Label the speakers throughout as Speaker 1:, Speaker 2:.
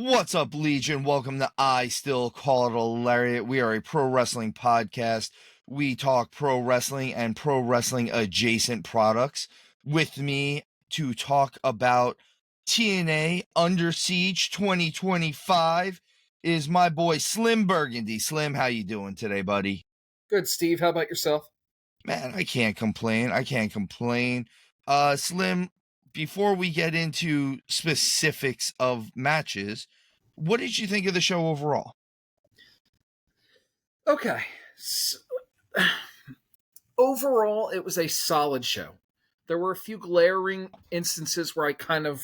Speaker 1: What's up, Legion? Welcome to I Still Call It a Lariat. We are a pro wrestling podcast. We talk pro wrestling and pro wrestling adjacent products. With me to talk about TNA Under Siege 2025 is my boy Slim Burgundy. Slim, how you doing today, buddy?
Speaker 2: Good, Steve. How about yourself?
Speaker 1: Man, I can't complain. Slim, before we get into specifics of matches, what did you think of the show overall?
Speaker 2: Okay. Overall, it was a solid show. There were a few glaring instances where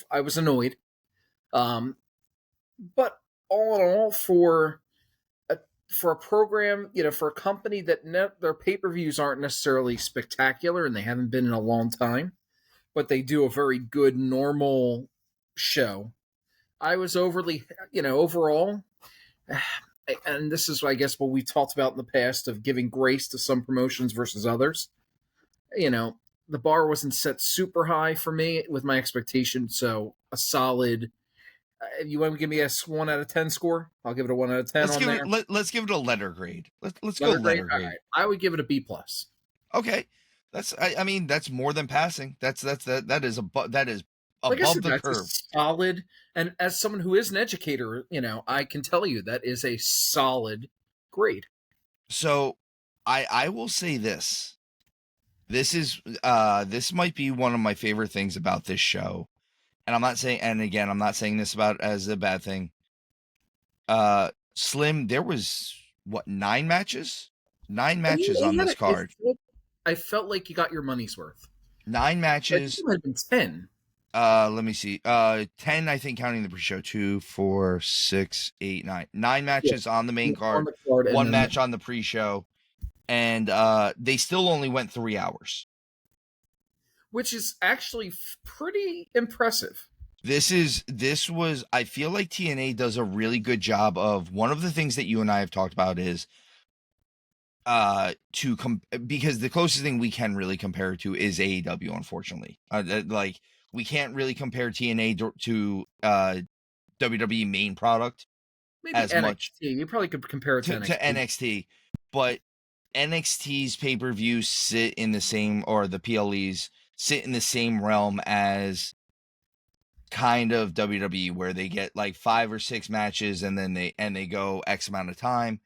Speaker 2: I was annoyed. But all in all, for a program, for a company that their pay-per-views aren't necessarily spectacular and they haven't been in a long time, but they do a very good normal show. I was overall, and this is, I guess, what we talked about in the past of giving grace to some promotions versus others. The bar wasn't set super high for me with my expectations, so a solid. If you want to give me a 1 out of 10 score, I'll give it a 1 out of 10.
Speaker 1: Let's give it a letter grade. Let's go
Speaker 2: letter
Speaker 1: letter grade.
Speaker 2: Right. I would give it a B plus.
Speaker 1: Okay, that's more than passing. That is above the curve.
Speaker 2: Solid, and as someone who is an educator, I can tell you that is a solid grade.
Speaker 1: So, I will say this. This might be one of my favorite things about this show. And I'm not saying this about as a bad thing. Slim, there was 9 matches? 9 matches on this card.
Speaker 2: I felt like you got your money's worth.
Speaker 1: 9 matches.
Speaker 2: It might have been 10.
Speaker 1: Let me see. 10, I think, counting the pre-show. 2, 4, 6, 8, 9. 9 matches on the main card. 1 match on the pre-show. And they still only went 3 hours.
Speaker 2: Which is actually pretty impressive.
Speaker 1: I feel like TNA does a really good job of, one of the things that you and I have talked about is because the closest thing we can really compare it to is AEW, unfortunately. We can't really compare TNA to WWE main product.
Speaker 2: Maybe as NXT. Much. You probably could compare it to
Speaker 1: NXT. But NXT's pay-per-views sit in the same, or the PLEs sit in the same realm as kind of WWE, where they get like 5 or 6 matches and then they go X amount of time.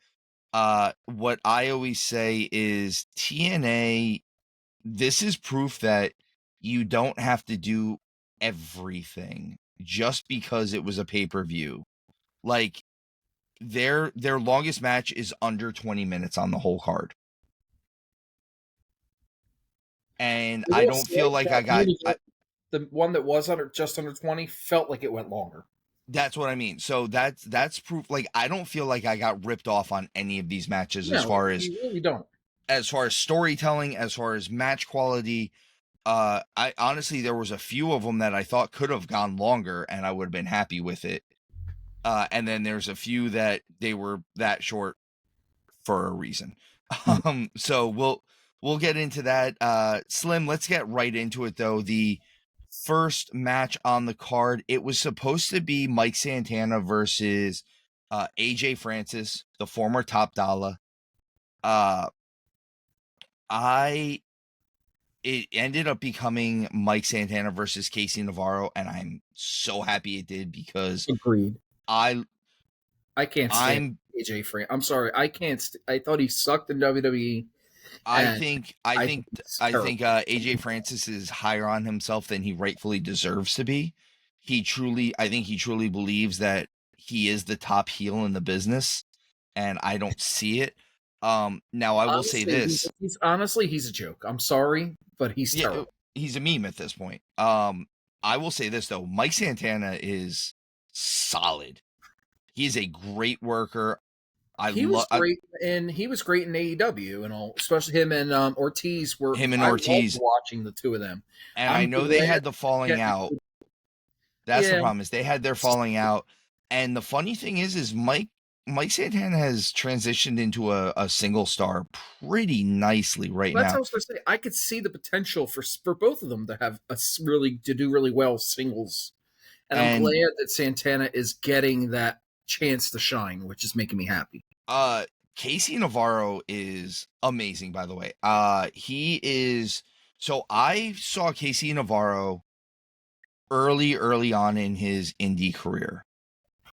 Speaker 1: What I always say is TNA, this is proof that you don't have to do everything just because it was a pay-per-view. Like their longest match is under 20 minutes on the whole card. And I don't feel like
Speaker 2: the one that was just under 20 felt like it went longer.
Speaker 1: That's what I mean. So that's proof. Like, I don't feel like I got ripped off on any of these matches. As far as,
Speaker 2: you really don't.
Speaker 1: As far as storytelling, as far as match quality, I honestly, there was a few of them that I thought could have gone longer and I would have been happy with it. And then there's a few that they were that short for a reason. So we'll get into that. Slim, let's get right into it though. The first match on the card, it was supposed to be Mike Santana versus AJ Francis, the former Top Dollar. It ended up becoming Mike Santana versus Casey Navarro, and I'm so happy it did because
Speaker 2: agreed.
Speaker 1: I
Speaker 2: can't stand AJ Francis. I'm sorry, I can't. I thought he sucked in WWE.
Speaker 1: I think AJ Francis is higher on himself than he rightfully deserves to be. I think he truly believes that he is the top heel in the business, and I don't see it. Now I will say this:
Speaker 2: he's a joke. I'm sorry, but he's terrible.
Speaker 1: He's a meme at this point. I will say this though: Mike Santana is solid. He's a great worker.
Speaker 2: He was great in AEW and all, especially him and Ortiz were.
Speaker 1: Ortiz
Speaker 2: watching the two of them,
Speaker 1: and I know they had the falling out. That's the problem, is they had their falling out, and the funny thing is Mike Santana has transitioned into a single star pretty nicely now.
Speaker 2: That's what I was going to say. I could see the potential for both of them to have do really well singles. And I'm glad that Santana is getting that chance to shine, which is making me happy.
Speaker 1: Casey Navarro is amazing, by the way. He is. So I saw Casey Navarro early on in his indie career,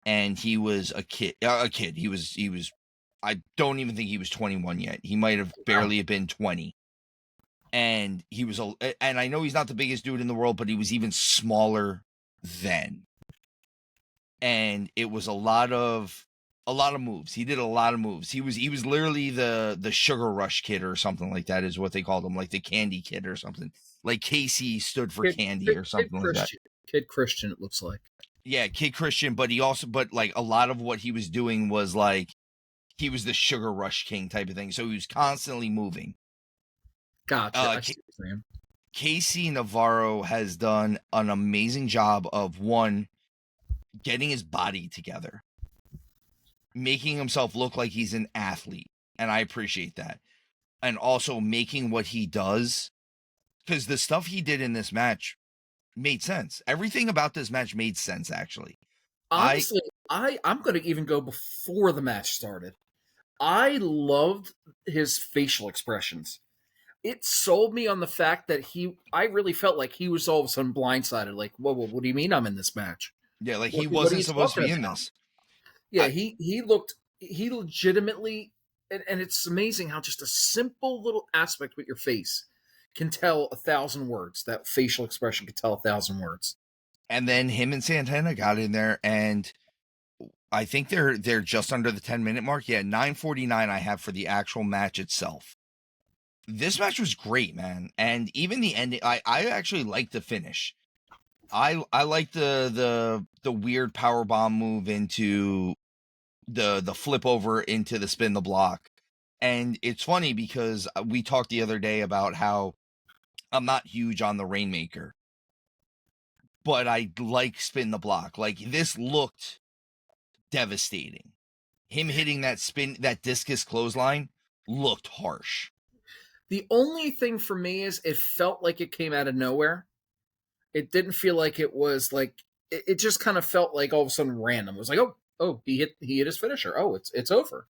Speaker 1: and he was a kid. He was. I don't even think he was 21 yet. He might have barely been 20. And he was and I know he's not the biggest dude in the world, but he was even smaller then. And it was a lot of moves. He did a lot of moves. He was literally the Sugar Rush Kid or something like that is what they called him, like the Candy Kid or something. Like Casey stood for Candy or something like that.
Speaker 2: Kid Christian, it looks like.
Speaker 1: Yeah, Kid Christian, but like a lot of what he was doing was like he was the Sugar Rush King type of thing. So he was constantly moving.
Speaker 2: Gotcha.
Speaker 1: Casey Navarro has done an amazing job of one, getting his body together, making himself look like he's an athlete. And I appreciate that. And also making what he does, because the stuff he did in this match made sense. Everything about this match made sense, actually.
Speaker 2: Honestly, I'm going to even go before the match started. I loved his facial expressions. It sold me on the fact that I really felt like he was all of a sudden blindsided. Like, whoa, what do you mean I'm in this match?
Speaker 1: Yeah, like he wasn't supposed to be in this.
Speaker 2: Yeah, he legitimately, and it's amazing how just a simple little aspect with your face can tell 1,000 words. That facial expression can tell 1,000 words.
Speaker 1: And then him and Santana got in there, and I think they're just under the 10-minute mark. Yeah, 9:49 I have for the actual match itself. This match was great, man. And even the ending, I actually liked the finish. I like the weird power bomb move into the flip over into the spin the block. And it's funny because we talked the other day about how I'm not huge on the Rainmaker, but I like spin the block. Like, this looked devastating. Him hitting that discus clothesline looked harsh.
Speaker 2: The only thing for me is it felt like it came out of nowhere. It didn't feel like it was like it just kind of felt like all of a sudden random. It was like, oh, he hit his finisher. Oh, it's over.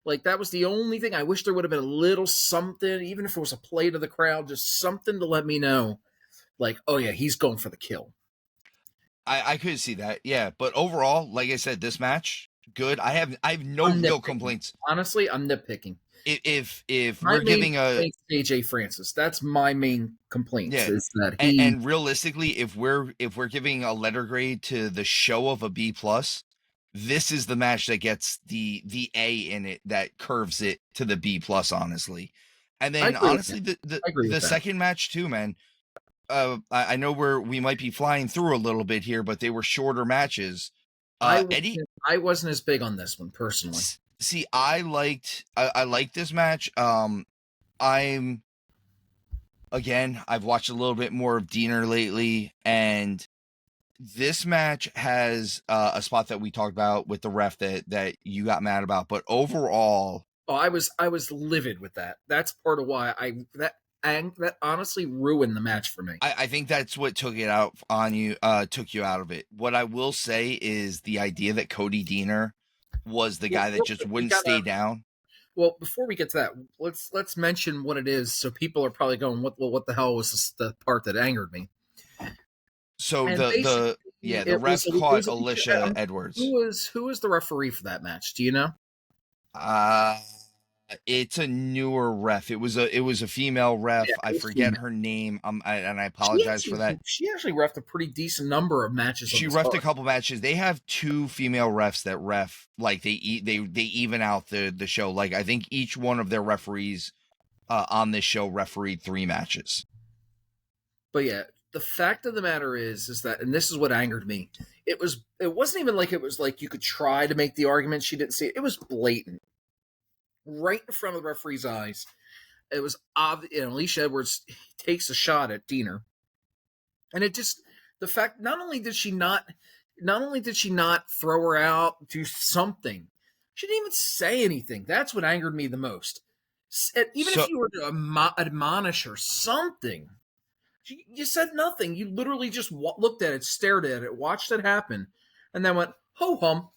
Speaker 2: Like, that was the only thing. I wish there would have been a little something, even if it was a play to the crowd, just something to let me know, like, oh yeah, he's going for the kill.
Speaker 1: I could see that, yeah. But overall, like I said, this match, good. I have no complaints.
Speaker 2: Honestly, I'm nitpicking.
Speaker 1: If we're giving
Speaker 2: AJ Francis, that's my main complaint.
Speaker 1: Yeah,
Speaker 2: is that
Speaker 1: and realistically, if we're giving a letter grade to the show of a B+, this is the match that gets the A in it, that curves it to the B+, honestly. And then honestly, the second match too, man. I know we might be flying through a little bit here, but they were shorter matches.
Speaker 2: Eddie, I wasn't as big on this one personally.
Speaker 1: See, I liked this match. I've watched a little bit more of Diener lately, and this match has a spot that we talked about with the ref that you got mad about, but overall,
Speaker 2: I was livid with that. That's part of why that honestly ruined the match for me.
Speaker 1: I think that's what took it out on you, took you out of it. What I will say is the idea that Cody Diener was the guy that just wouldn't stay down.
Speaker 2: Well, before we get to that, let's mention what it is. So people are probably going, "What the hell was the part that angered me?"
Speaker 1: So the ref caught Alicia Edwards.
Speaker 2: Who was the referee for that match? Do you know?
Speaker 1: It's a newer ref. It was a female ref. Yeah, I forget her name. And I apologize for that.
Speaker 2: She actually refed a pretty decent number of matches.
Speaker 1: She refed a couple matches. They have 2 female refs that ref, like they even out the show. Like, I think each one of their referees on this show refereed 3 matches.
Speaker 2: But yeah, the fact of the matter is that, and this is what angered me. It wasn't even like it was like you could try to make the argument she didn't see it. It was blatant. Right in front of the referee's eyes. It was obvious. Alicia Edwards takes a shot at Diener. And it just, the fact, not only did she not throw her out, do something, she didn't even say anything. That's what angered me the most. Even if you were to admonish her something, You said nothing. You literally just looked at it, stared at it, watched it happen, and then went, ho hum.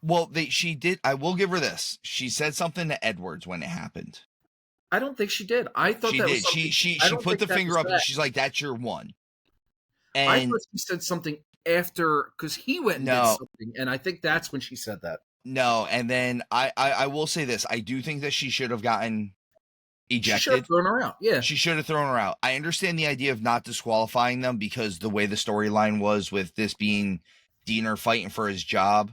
Speaker 1: Well, she did. I will give her this. She said something to Edwards when it happened.
Speaker 2: I don't think she did. I thought
Speaker 1: She
Speaker 2: that
Speaker 1: did.
Speaker 2: was something.
Speaker 1: She put the finger up and she's like, "That's your one."
Speaker 2: I
Speaker 1: And
Speaker 2: thought she said something after, because he went and did something, and I think that's when she said that.
Speaker 1: No, and then I will say this. I do think that she should have gotten ejected.
Speaker 2: She should have thrown her out. Yeah.
Speaker 1: She should have thrown her out. I understand the idea of not disqualifying them because the way the storyline was with this being Diener fighting for his job,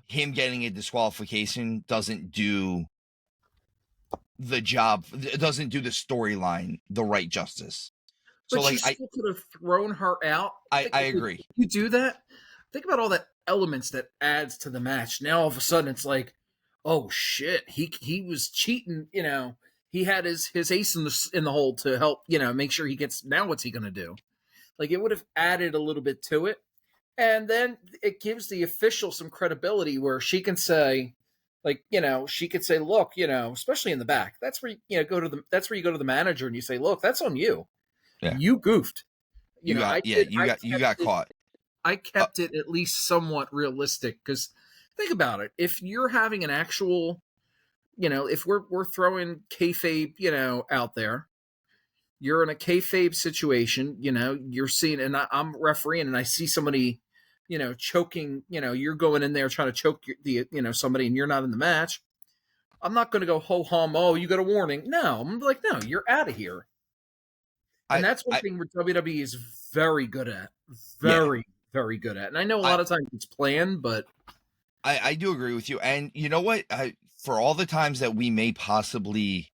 Speaker 1: him getting a disqualification doesn't do the job. It doesn't do the storyline the right justice.
Speaker 2: But so, you still could have thrown her out.
Speaker 1: I agree.
Speaker 2: If you do that, think about all the elements that adds to the match. Now all of a sudden it's like, oh shit, he was cheating. You know, he had his ace in the hole to help. You know, make sure he gets. Now what's he gonna do? Like, it would have added a little bit to it, and then it gives the official some credibility where she can say, like, you know, she could say, look, you know, especially in the back. That's where you go to that's where you go to the manager and you say, look, that's on you. Yeah. You goofed. You
Speaker 1: got caught.
Speaker 2: I kept it at least somewhat realistic because think about it. If you're having an actual, you know, if we're throwing kayfabe, you know, out there, you're in a kayfabe situation, you know, you're seeing, and I'm refereeing and I see somebody, you know, choking, you know, you're going in there trying to choke somebody and you're not in the match. I'm not going to go ho hum. Oh, you got a warning. No, I'm like, no, you're out of here. And that's one thing where WWE is very good at. Very good at. And I know a lot of times it's planned, but
Speaker 1: I do agree with you. And you know what? For all the times that we may possibly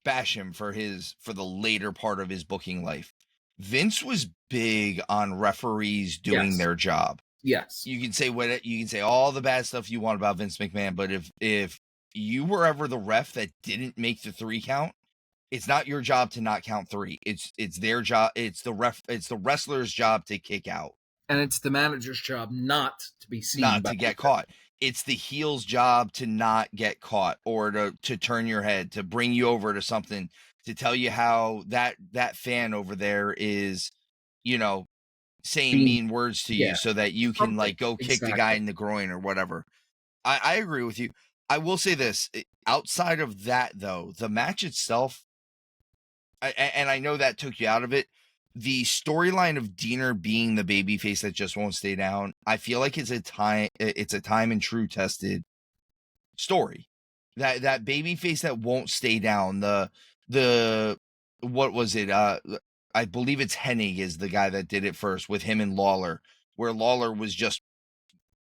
Speaker 1: bash him for the later part of his booking life, Vince was big on referees doing their job.
Speaker 2: Yes.
Speaker 1: You can say all the bad stuff you want about Vince McMahon, but if you were ever the ref that didn't make the 3 count, it's not your job to not count 3. It's their job. It's the wrestler's job to kick out.
Speaker 2: And it's the manager's job not to be seen.
Speaker 1: Not to get caught. It's the heel's job to not get caught or to turn your head, to bring you over to something, to tell you how that fan over there is, you know, saying mean words to you so that you can like go kick the guy in the groin or whatever. I agree with you. I will say this. Outside of that, though, the match itself, and I know that took you out of it, the storyline of Diener being the babyface that just won't stay down, I feel like it's a time and true tested story. That babyface that won't stay down. The what was it? I believe it's Hennig is the guy that did it first with him and Lawler, where Lawler was just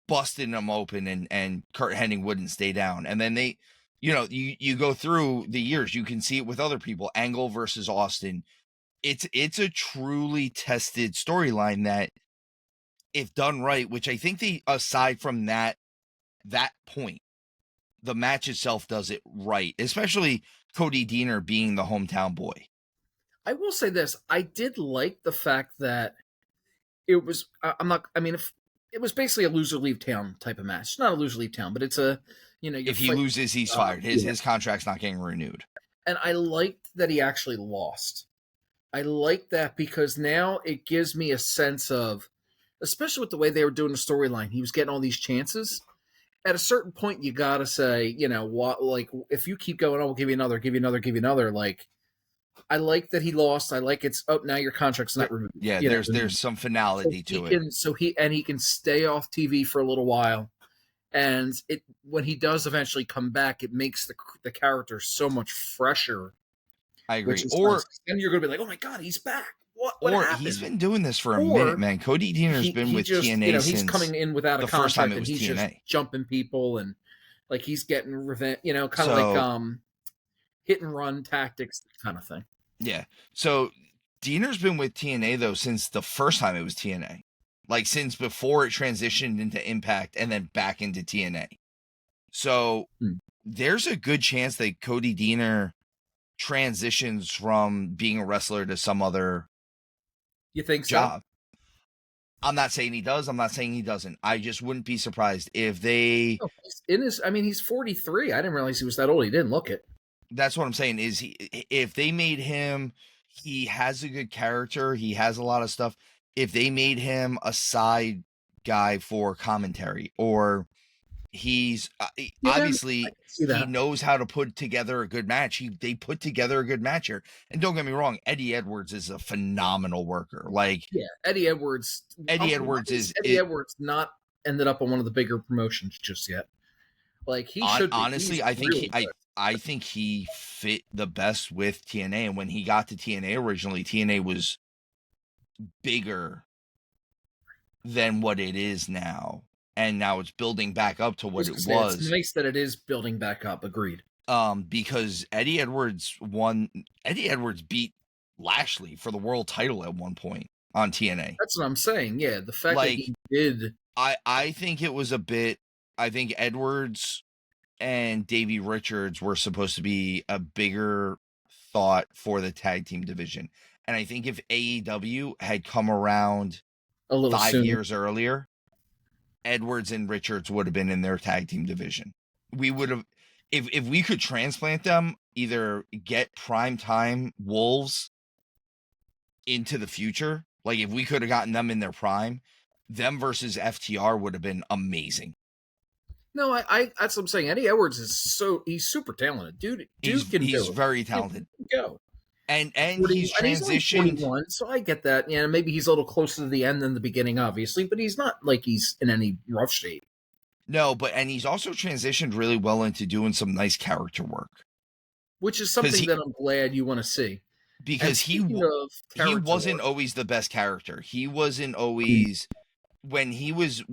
Speaker 1: busting him open and Kurt Hennig wouldn't stay down. And then they, you know, you go through the years, you can see it with other people. Angle versus Austin. It's a truly tested storyline that, if done right, which I think aside from that point, the match itself does it right, especially Cody Diener being the hometown boy.
Speaker 2: I will say this. I did like the fact that it was, it was basically a loser leave town type of match. Not a loser leave town, but it's a, you know,
Speaker 1: if he loses, he's fired. His contract's not getting renewed.
Speaker 2: And I liked that he actually lost. I like that because now it gives me a sense of, especially with the way they were doing the storyline, he was getting all these chances. At a certain point, you got to say, you know, what, like, if you keep going, oh, we'll give you another. Like, I like that he lost. I like now your contract's not removed.
Speaker 1: Yeah, there's some finality to it.
Speaker 2: He can stay off TV for a little while. And when he does eventually come back, it makes the character so much fresher.
Speaker 1: I agree.
Speaker 2: And you're going to be like, oh my God, he's back. What happened?
Speaker 1: He's been doing this for a minute, man. Cody Diener's been with TNA,
Speaker 2: you know,
Speaker 1: since
Speaker 2: he's coming in without a contract,
Speaker 1: first time it was
Speaker 2: and he's
Speaker 1: TNA.
Speaker 2: Just jumping people and like he's getting revenge, you know, kind of like hit and run tactics kind of thing.
Speaker 1: Yeah. So Diener's been with TNA though since the first time it was TNA, like since before it transitioned into Impact and then back into TNA. So there's a good chance that Cody Diener transitions from being a wrestler to some other job. So? I'm not saying he does. I'm not saying he doesn't. I just wouldn't be surprised if they.
Speaker 2: Oh, he's 43. I didn't realize he was that old. He didn't look it.
Speaker 1: That's what I'm saying. If they made him, he has a good character. He has a lot of stuff. If they made him a side guy for commentary, or he's
Speaker 2: Yeah, I
Speaker 1: obviously
Speaker 2: can see
Speaker 1: he
Speaker 2: that.
Speaker 1: knows how to put together a good match. They put together a good match here. And don't get me wrong, Eddie Edwards is a phenomenal worker. Like
Speaker 2: Yeah, Eddie Edwards.
Speaker 1: Eddie
Speaker 2: Why
Speaker 1: Edwards
Speaker 2: is
Speaker 1: is
Speaker 2: Eddie
Speaker 1: it
Speaker 2: Edwards not ended up on one of the bigger promotions just yet? Like he should be. He's
Speaker 1: honestly, I think
Speaker 2: really good.
Speaker 1: I think he fit the best with TNA. And when he got to TNA originally, TNA was bigger than what it is now. And now it's building back up to what it
Speaker 2: It's
Speaker 1: was.
Speaker 2: nice that it is building back up. Agreed.
Speaker 1: Because Eddie Edwards beat Lashley for the world title at one point on TNA.
Speaker 2: That's what I'm saying. Yeah, the fact that
Speaker 1: Like,
Speaker 2: he did.
Speaker 1: I think it was a bit. I think Edwards and Davey Richards were supposed to be a bigger thought for the tag team division. And I think if AEW had come around
Speaker 2: A little
Speaker 1: 5
Speaker 2: sooner.
Speaker 1: years earlier, Edwards and Richards would have been in their tag team division. We would have, if we could transplant them, either get primetime Wolves into the future, like if we could have gotten them in their prime, them versus FTR would have been amazing.
Speaker 2: No, I that's what I'm saying. Eddie Edwards is he's super talented, dude. Dude can do
Speaker 1: He's
Speaker 2: it.
Speaker 1: very talented.
Speaker 2: Go.
Speaker 1: And
Speaker 2: 40,
Speaker 1: he's
Speaker 2: and he's only
Speaker 1: transitioned.
Speaker 2: 41, so I get that. Yeah, maybe he's a little closer to the end than the beginning, obviously, but he's not like he's in any rough shape.
Speaker 1: No, and he's also transitioned really well into doing some nice character work,
Speaker 2: which is something that I'm glad you want to see.
Speaker 1: Because he wasn't always the best character. He wasn't always when he was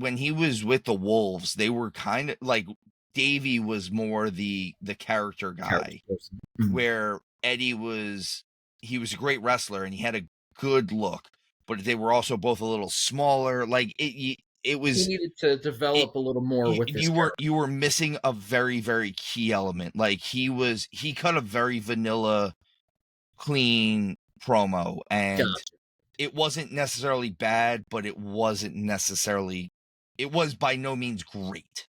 Speaker 1: with the Wolves, they were kind of like Davey was more the character guy, where Eddie was a great wrestler and he had a good look, but they were also both a little smaller. Like it was,
Speaker 2: he needed to develop a little more with this.
Speaker 1: You were missing a very, very key element. Like he cut a very vanilla, clean promo, and it wasn't necessarily bad, but it was by no means great.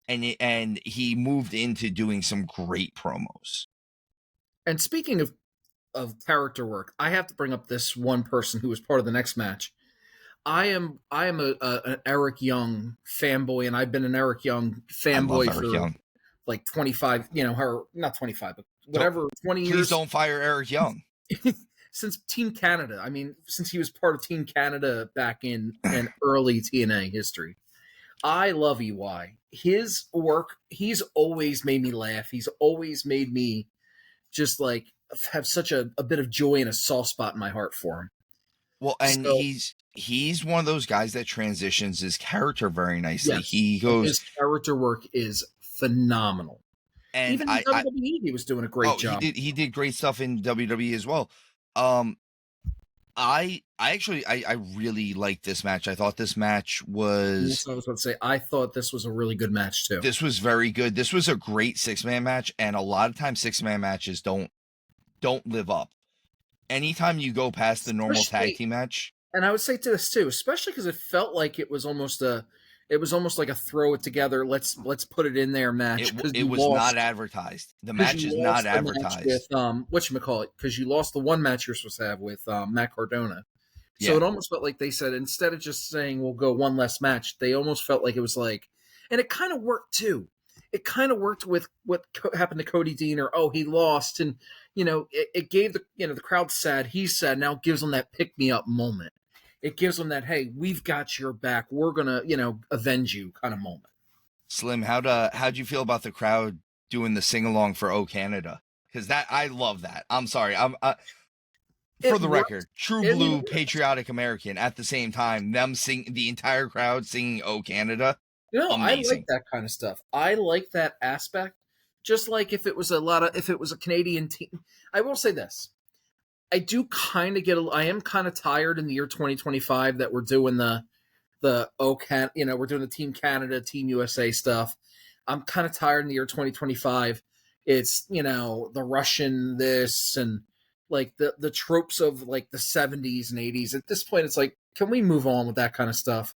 Speaker 1: And he moved into doing some great promos.
Speaker 2: And speaking of character work, I have to bring up this one person who was part of the next match. I am an Eric Young fanboy, and I've been an Eric Young fanboy for like 25, not 25, but whatever, 20 years.
Speaker 1: Please don't fire Eric Young.
Speaker 2: Since Team Canada. I mean, since he was part of Team Canada back in early TNA history. I love EY. His work, he's always made me laugh. He's always made me just like have such a bit of joy and a soft spot in my heart for him.
Speaker 1: Well, and so, he's one of those guys that transitions his character very nicely. Yes,
Speaker 2: his character work is phenomenal.
Speaker 1: And
Speaker 2: even in WWE, he was doing a great job.
Speaker 1: He did great stuff in WWE as well. I really liked this match. I thought this match was.
Speaker 2: I was about to say, I thought this was a really good match too.
Speaker 1: This was very good. This was a great 6-man match, and a lot of times 6-man matches don't live up. Anytime you go past the normal tag team match,
Speaker 2: and I would say to this too, especially because it felt like it was almost like a throw it together. Let's put it in there match.
Speaker 1: It was not advertised. The match is not advertised.
Speaker 2: With whatchamacallit, because you lost the one match you're supposed to have with Matt Cardona. So it almost felt like they said, instead of just saying we'll go one less match, they almost felt like it was like, and it kind of worked too. It kind of worked with what happened to Cody Dean, or he lost, and it gave the crowd sad. He's sad. Now it gives them that pick me up moment. It gives them that, hey, we've got your back. We're gonna, avenge you kind of moment.
Speaker 1: Slim, how'd you feel about the crowd doing the sing along for "Oh Canada"? Because I love that. I'm sorry, for the record, true blue patriotic American. At the same time, the entire crowd singing "Oh Canada."
Speaker 2: Amazing. I like that kind of stuff. I like that aspect. Just like if it was a Canadian team. I will say this. I do kind of I am kind of tired in the year 2025 that we're doing we're doing the Team Canada, Team USA stuff. I'm kind of tired in the year 2025. It's, the Russian this and like the tropes of like the 70s and 80s. At this point, it's like, can we move on with that kind of stuff?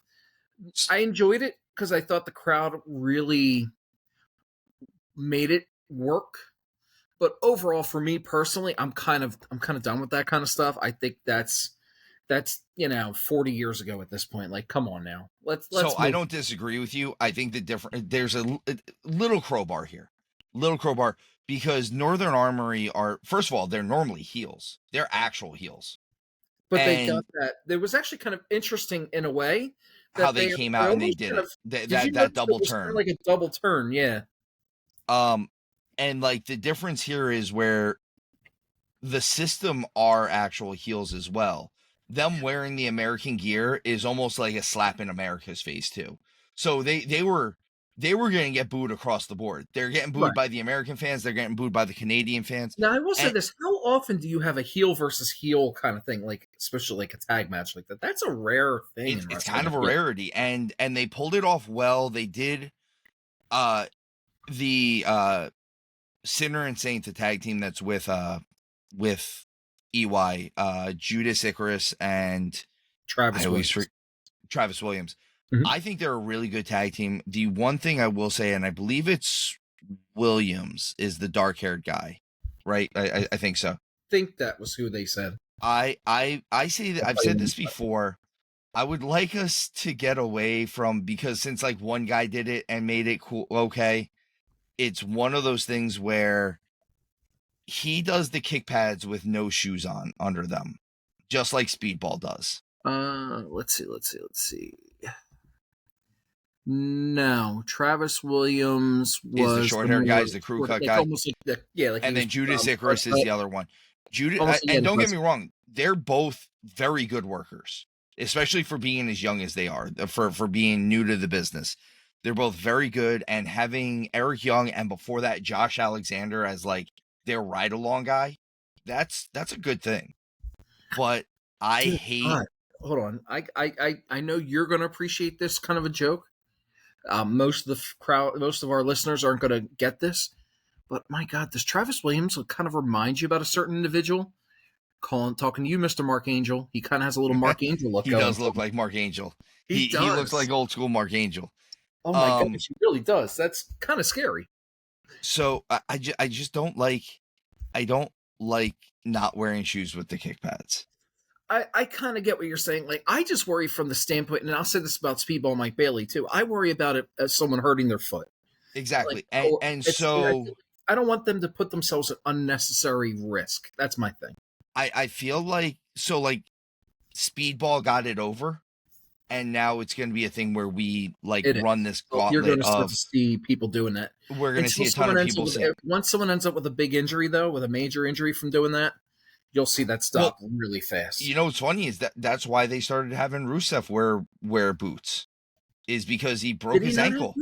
Speaker 2: I enjoyed it because I thought the crowd really made it work. But overall, for me personally, I'm kind of done with that kind of stuff. I think that's 40 years ago at this point. Like, come on now, let's
Speaker 1: So I
Speaker 2: move.
Speaker 1: don't disagree with you. I think there's a little crowbar here, little crowbar, because Northern Armory are, first of all, they're normally heels. They're actual heels.
Speaker 2: But they got
Speaker 1: And
Speaker 2: that. It was actually kind of interesting in a way
Speaker 1: how
Speaker 2: that
Speaker 1: they came out and they
Speaker 2: almost
Speaker 1: did
Speaker 2: kind
Speaker 1: it.
Speaker 2: of. Did you
Speaker 1: That
Speaker 2: notice it
Speaker 1: double
Speaker 2: was kind
Speaker 1: turn.
Speaker 2: of like a double turn? Yeah.
Speaker 1: And like the difference here is where the system are actual heels as well. Them wearing the American gear is almost like a slap in America's face too. So they were going to get booed across the board. They're getting booed
Speaker 2: Right.
Speaker 1: by the American fans. They're getting booed by the Canadian fans.
Speaker 2: Now I will say
Speaker 1: And
Speaker 2: this: how often do you have a heel versus heel kind of thing, like especially like a tag match like that? That's a rare thing in
Speaker 1: it's
Speaker 2: wrestling.
Speaker 1: kind of
Speaker 2: I
Speaker 1: a
Speaker 2: feel.
Speaker 1: rarity. And they pulled it off well. They did the Sinner and Saint, the tag team that's with EY, Judas Icarus and
Speaker 2: Travis Williams.
Speaker 1: Travis Williams.
Speaker 2: Mhm.
Speaker 1: I think they're a really good tag team. The one thing I will say, and I believe it's Williams is the dark haired guy, right? I think so.
Speaker 2: Think that was who they said.
Speaker 1: I say that I've said this before. I would like us to get away from, because since like one guy did it and made it cool, okay, it's one of those things where he does the kick pads with no shoes on under them, just like Speedball does.
Speaker 2: Let's see. No, Travis Williams
Speaker 1: Is the
Speaker 2: was
Speaker 1: short-haired guy, is the crew cut
Speaker 2: like
Speaker 1: guy,
Speaker 2: almost like like
Speaker 1: and then Judas Icarus is the other one.
Speaker 2: almost
Speaker 1: And don't get me wrong, they're both very good workers, especially for being as young as they are, for being new to the business. They're both very good, and having Eric Young and before that Josh Alexander as like their ride-along guy, that's a good thing. But I
Speaker 2: Dude,
Speaker 1: hate.
Speaker 2: God, hold on. I know you're going to appreciate this kind of a joke. Most of the crowd, most of our listeners aren't going to get this, but my God, does Travis Williams kind of remind you about a certain individual? Talking to you, Mr. Mark Angel. He kind of has a little Mark Angel look.
Speaker 1: He
Speaker 2: going
Speaker 1: does look like Mark Angel.
Speaker 2: He
Speaker 1: He looks
Speaker 2: does.
Speaker 1: like old school Mark Angel.
Speaker 2: Oh my gosh, he really does. That's kind of scary.
Speaker 1: So I just don't like. I don't like not wearing shoes with the kick pads.
Speaker 2: I kind of get what you're saying. Like, I just worry from the standpoint, and I'll say this about Speedball Mike Bailey too. I worry about it as someone hurting their foot.
Speaker 1: Exactly.
Speaker 2: Like,
Speaker 1: And
Speaker 2: I
Speaker 1: so
Speaker 2: I don't want them to put themselves at unnecessary risk. That's my thing.
Speaker 1: I feel like, so like Speedball got it over, and now it's going to be a thing where we like run this
Speaker 2: You're going
Speaker 1: gauntlet
Speaker 2: to start
Speaker 1: of,
Speaker 2: to see people doing that.
Speaker 1: we're going to see a ton of people saying,
Speaker 2: Once someone ends up with a big injury, though, with a major injury from doing that, you'll see that stop really fast.
Speaker 1: You know what's funny is that's why they started having Rusev wear boots, is because he broke his ankle.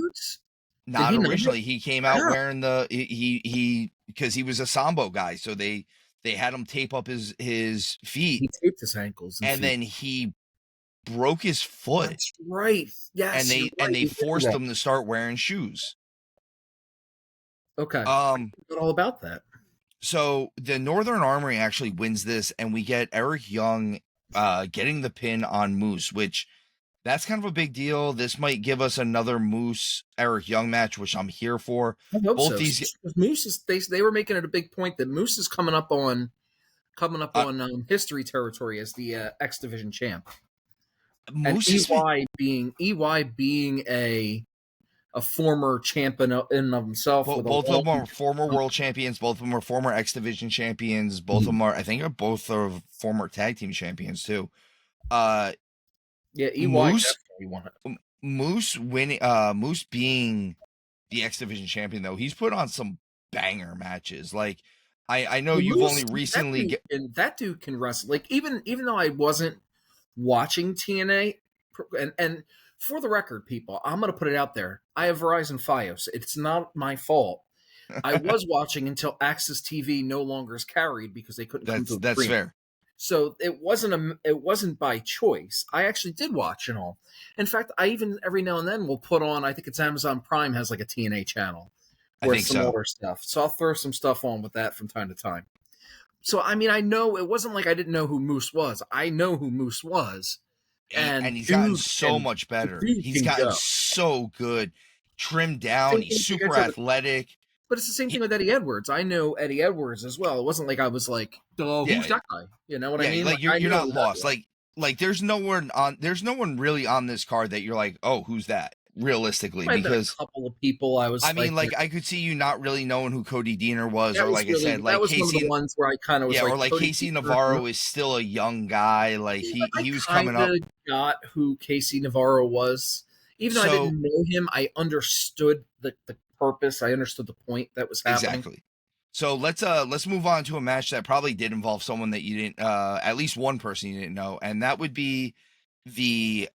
Speaker 1: Not originally. He came out wearing the he because he was a Sambo guy, so they had him tape up his feet.
Speaker 2: He taped his ankles,
Speaker 1: and then he broke his foot.
Speaker 2: That's right. Yes,
Speaker 1: and they forced him to start wearing shoes.
Speaker 2: Okay. All about that.
Speaker 1: So the Northern Armory actually wins this, and we get Eric Young getting the pin on Moose, which that's kind of a big deal. This might give us another Moose Eric Young match, which I'm here for.
Speaker 2: I hope both so. These Moose is they were making it a big point that Moose is coming up on history territory as the X Division champ. Moose and EY being a former champion in of himself.
Speaker 1: Both of them are former world champions. Both of them are former X Division champions. Both of them are, I think, both are former tag team champions too.
Speaker 2: EY
Speaker 1: Moose
Speaker 2: definitely won it.
Speaker 1: Moose winning. Moose being the X Division champion, though, he's put on some banger matches. Like I know you've only recently
Speaker 2: that dude can wrestle. Like even though I wasn't watching TNA, and for the record, people, I'm going to put it out there. I have Verizon Fios. It's not my fault. I was watching until Access TV no longer is carried because they couldn't come to
Speaker 1: That's
Speaker 2: agreement.
Speaker 1: fair.
Speaker 2: So it wasn't by choice. I actually did watch it all. In fact, I even every now and then will put on, I think it's Amazon Prime has like a TNA channel.
Speaker 1: I think
Speaker 2: some older stuff. So I'll throw some stuff on with that from time to time. So I mean, I know it wasn't like I didn't know who Moose was. I know who Moose was.
Speaker 1: And he's gotten so much better. He's gotten so good, trimmed down. He's super athletic.
Speaker 2: But it's the same thing with Eddie Edwards. I know Eddie Edwards as well. It wasn't like I was like, oh,
Speaker 1: Yeah,
Speaker 2: who's that guy? You know what I
Speaker 1: yeah,
Speaker 2: mean?
Speaker 1: like
Speaker 2: I
Speaker 1: you're
Speaker 2: know
Speaker 1: not
Speaker 2: who that
Speaker 1: lost.
Speaker 2: was.
Speaker 1: Like there's no one really on this card that you're like, oh, who's that? Realistically,
Speaker 2: Might have been
Speaker 1: because
Speaker 2: a couple of people I
Speaker 1: I
Speaker 2: was
Speaker 1: mean,
Speaker 2: like,
Speaker 1: like I could see you not really knowing who Cody Deaner was,
Speaker 2: that
Speaker 1: or
Speaker 2: was
Speaker 1: like I said,
Speaker 2: that
Speaker 1: like
Speaker 2: was one of the
Speaker 1: Casey,
Speaker 2: ones where I kind of was
Speaker 1: yeah, or
Speaker 2: like,
Speaker 1: like
Speaker 2: Cody
Speaker 1: Casey
Speaker 2: Deaner.
Speaker 1: Navarro is still a young guy. Like
Speaker 2: Yeah, I
Speaker 1: he was coming
Speaker 2: kind
Speaker 1: up.
Speaker 2: of got who Casey Navarro was. Even though I
Speaker 1: So
Speaker 2: didn't know him, I understood the purpose. I understood the point that was happening.
Speaker 1: exactly. So let's move on to a match that probably did involve someone that you didn't at least one person you didn't know, and that would be the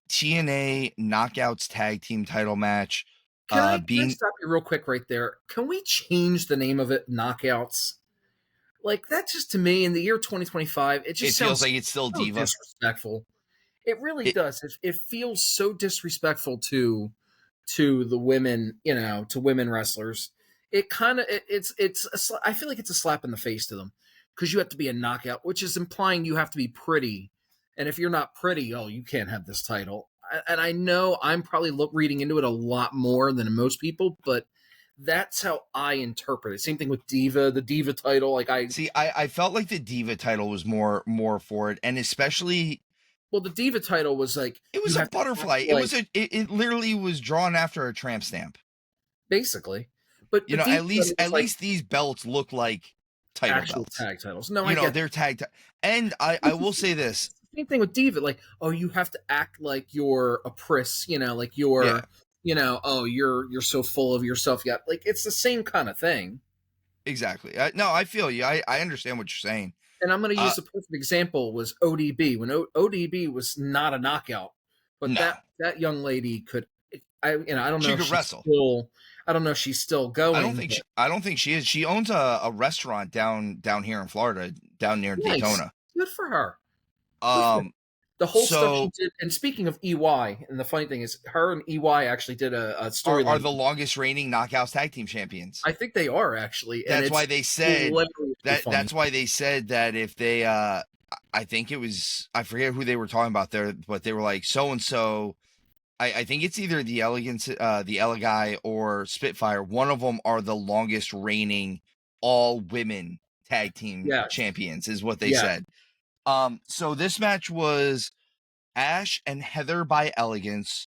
Speaker 1: TNA Knockouts Tag Team Title match.
Speaker 2: Can I
Speaker 1: Being
Speaker 2: stop you real quick right there? Can we change the name of it Knockouts? Like that just to me in the year 2025, it
Speaker 1: it
Speaker 2: just
Speaker 1: feels
Speaker 2: sounds
Speaker 1: like it's still
Speaker 2: so
Speaker 1: Diva.
Speaker 2: disrespectful. It really
Speaker 1: It,
Speaker 2: does. It feels so disrespectful to the women, to women wrestlers. It kind of I feel like it's a slap in the face to them because you have to be a knockout, which is implying you have to be pretty, and if you're not pretty, oh, you can't have this title. And I know I'm probably reading into it a lot more than most people, but that's how I interpret it. Same thing with Diva, the Diva title. Like
Speaker 1: See, I felt like the Diva title was more for it, and especially
Speaker 2: well, the Diva title was like
Speaker 1: it
Speaker 2: you
Speaker 1: was a
Speaker 2: have to act
Speaker 1: butterfly. It
Speaker 2: like
Speaker 1: was it literally was drawn after a tramp stamp.
Speaker 2: basically, but
Speaker 1: You
Speaker 2: the
Speaker 1: know,
Speaker 2: Diva title
Speaker 1: at
Speaker 2: was like
Speaker 1: least these belts look like title
Speaker 2: actual
Speaker 1: belts.
Speaker 2: tag titles. No, I
Speaker 1: You know,
Speaker 2: get that.
Speaker 1: they're tagged. And I will say this.
Speaker 2: Same thing with Diva. Like, oh, you have to act like you're a priss. Like
Speaker 1: Yeah,
Speaker 2: oh, you're so full of yourself. Yeah, like it's the same kind of thing.
Speaker 1: exactly. No, I feel you. I understand what you're saying.
Speaker 2: And I'm going to
Speaker 1: Uh,
Speaker 2: use the perfect example was ODB when ODB was not a knockout, but
Speaker 1: no,
Speaker 2: that young lady could. I don't know
Speaker 1: she
Speaker 2: if
Speaker 1: could
Speaker 2: she's
Speaker 1: wrestle.
Speaker 2: still. I don't know if she's still going. But
Speaker 1: I don't think she is. She owns a restaurant down here in Florida, down near
Speaker 2: nice,
Speaker 1: Daytona.
Speaker 2: good for her. Good for her.
Speaker 1: Um,
Speaker 2: The whole stuff she
Speaker 1: so
Speaker 2: did. And speaking of EY, and the funny thing is, her and EY actually did a
Speaker 1: are
Speaker 2: storyline.
Speaker 1: the longest reigning Knockouts Tag Team Champions.
Speaker 2: I think they are actually, and
Speaker 1: That's
Speaker 2: it's
Speaker 1: why they said
Speaker 2: hilariously funny.
Speaker 1: that's why they said that if they I think it was I forget who they were talking about there, but they were like so and so. I think it's either the Elegance, the Elegai or Spitfire. One of them are the longest reigning all women tag team
Speaker 2: Yes,
Speaker 1: champions, is what they
Speaker 2: yeah,
Speaker 1: said. So this match was Ash and Heather by Elegance,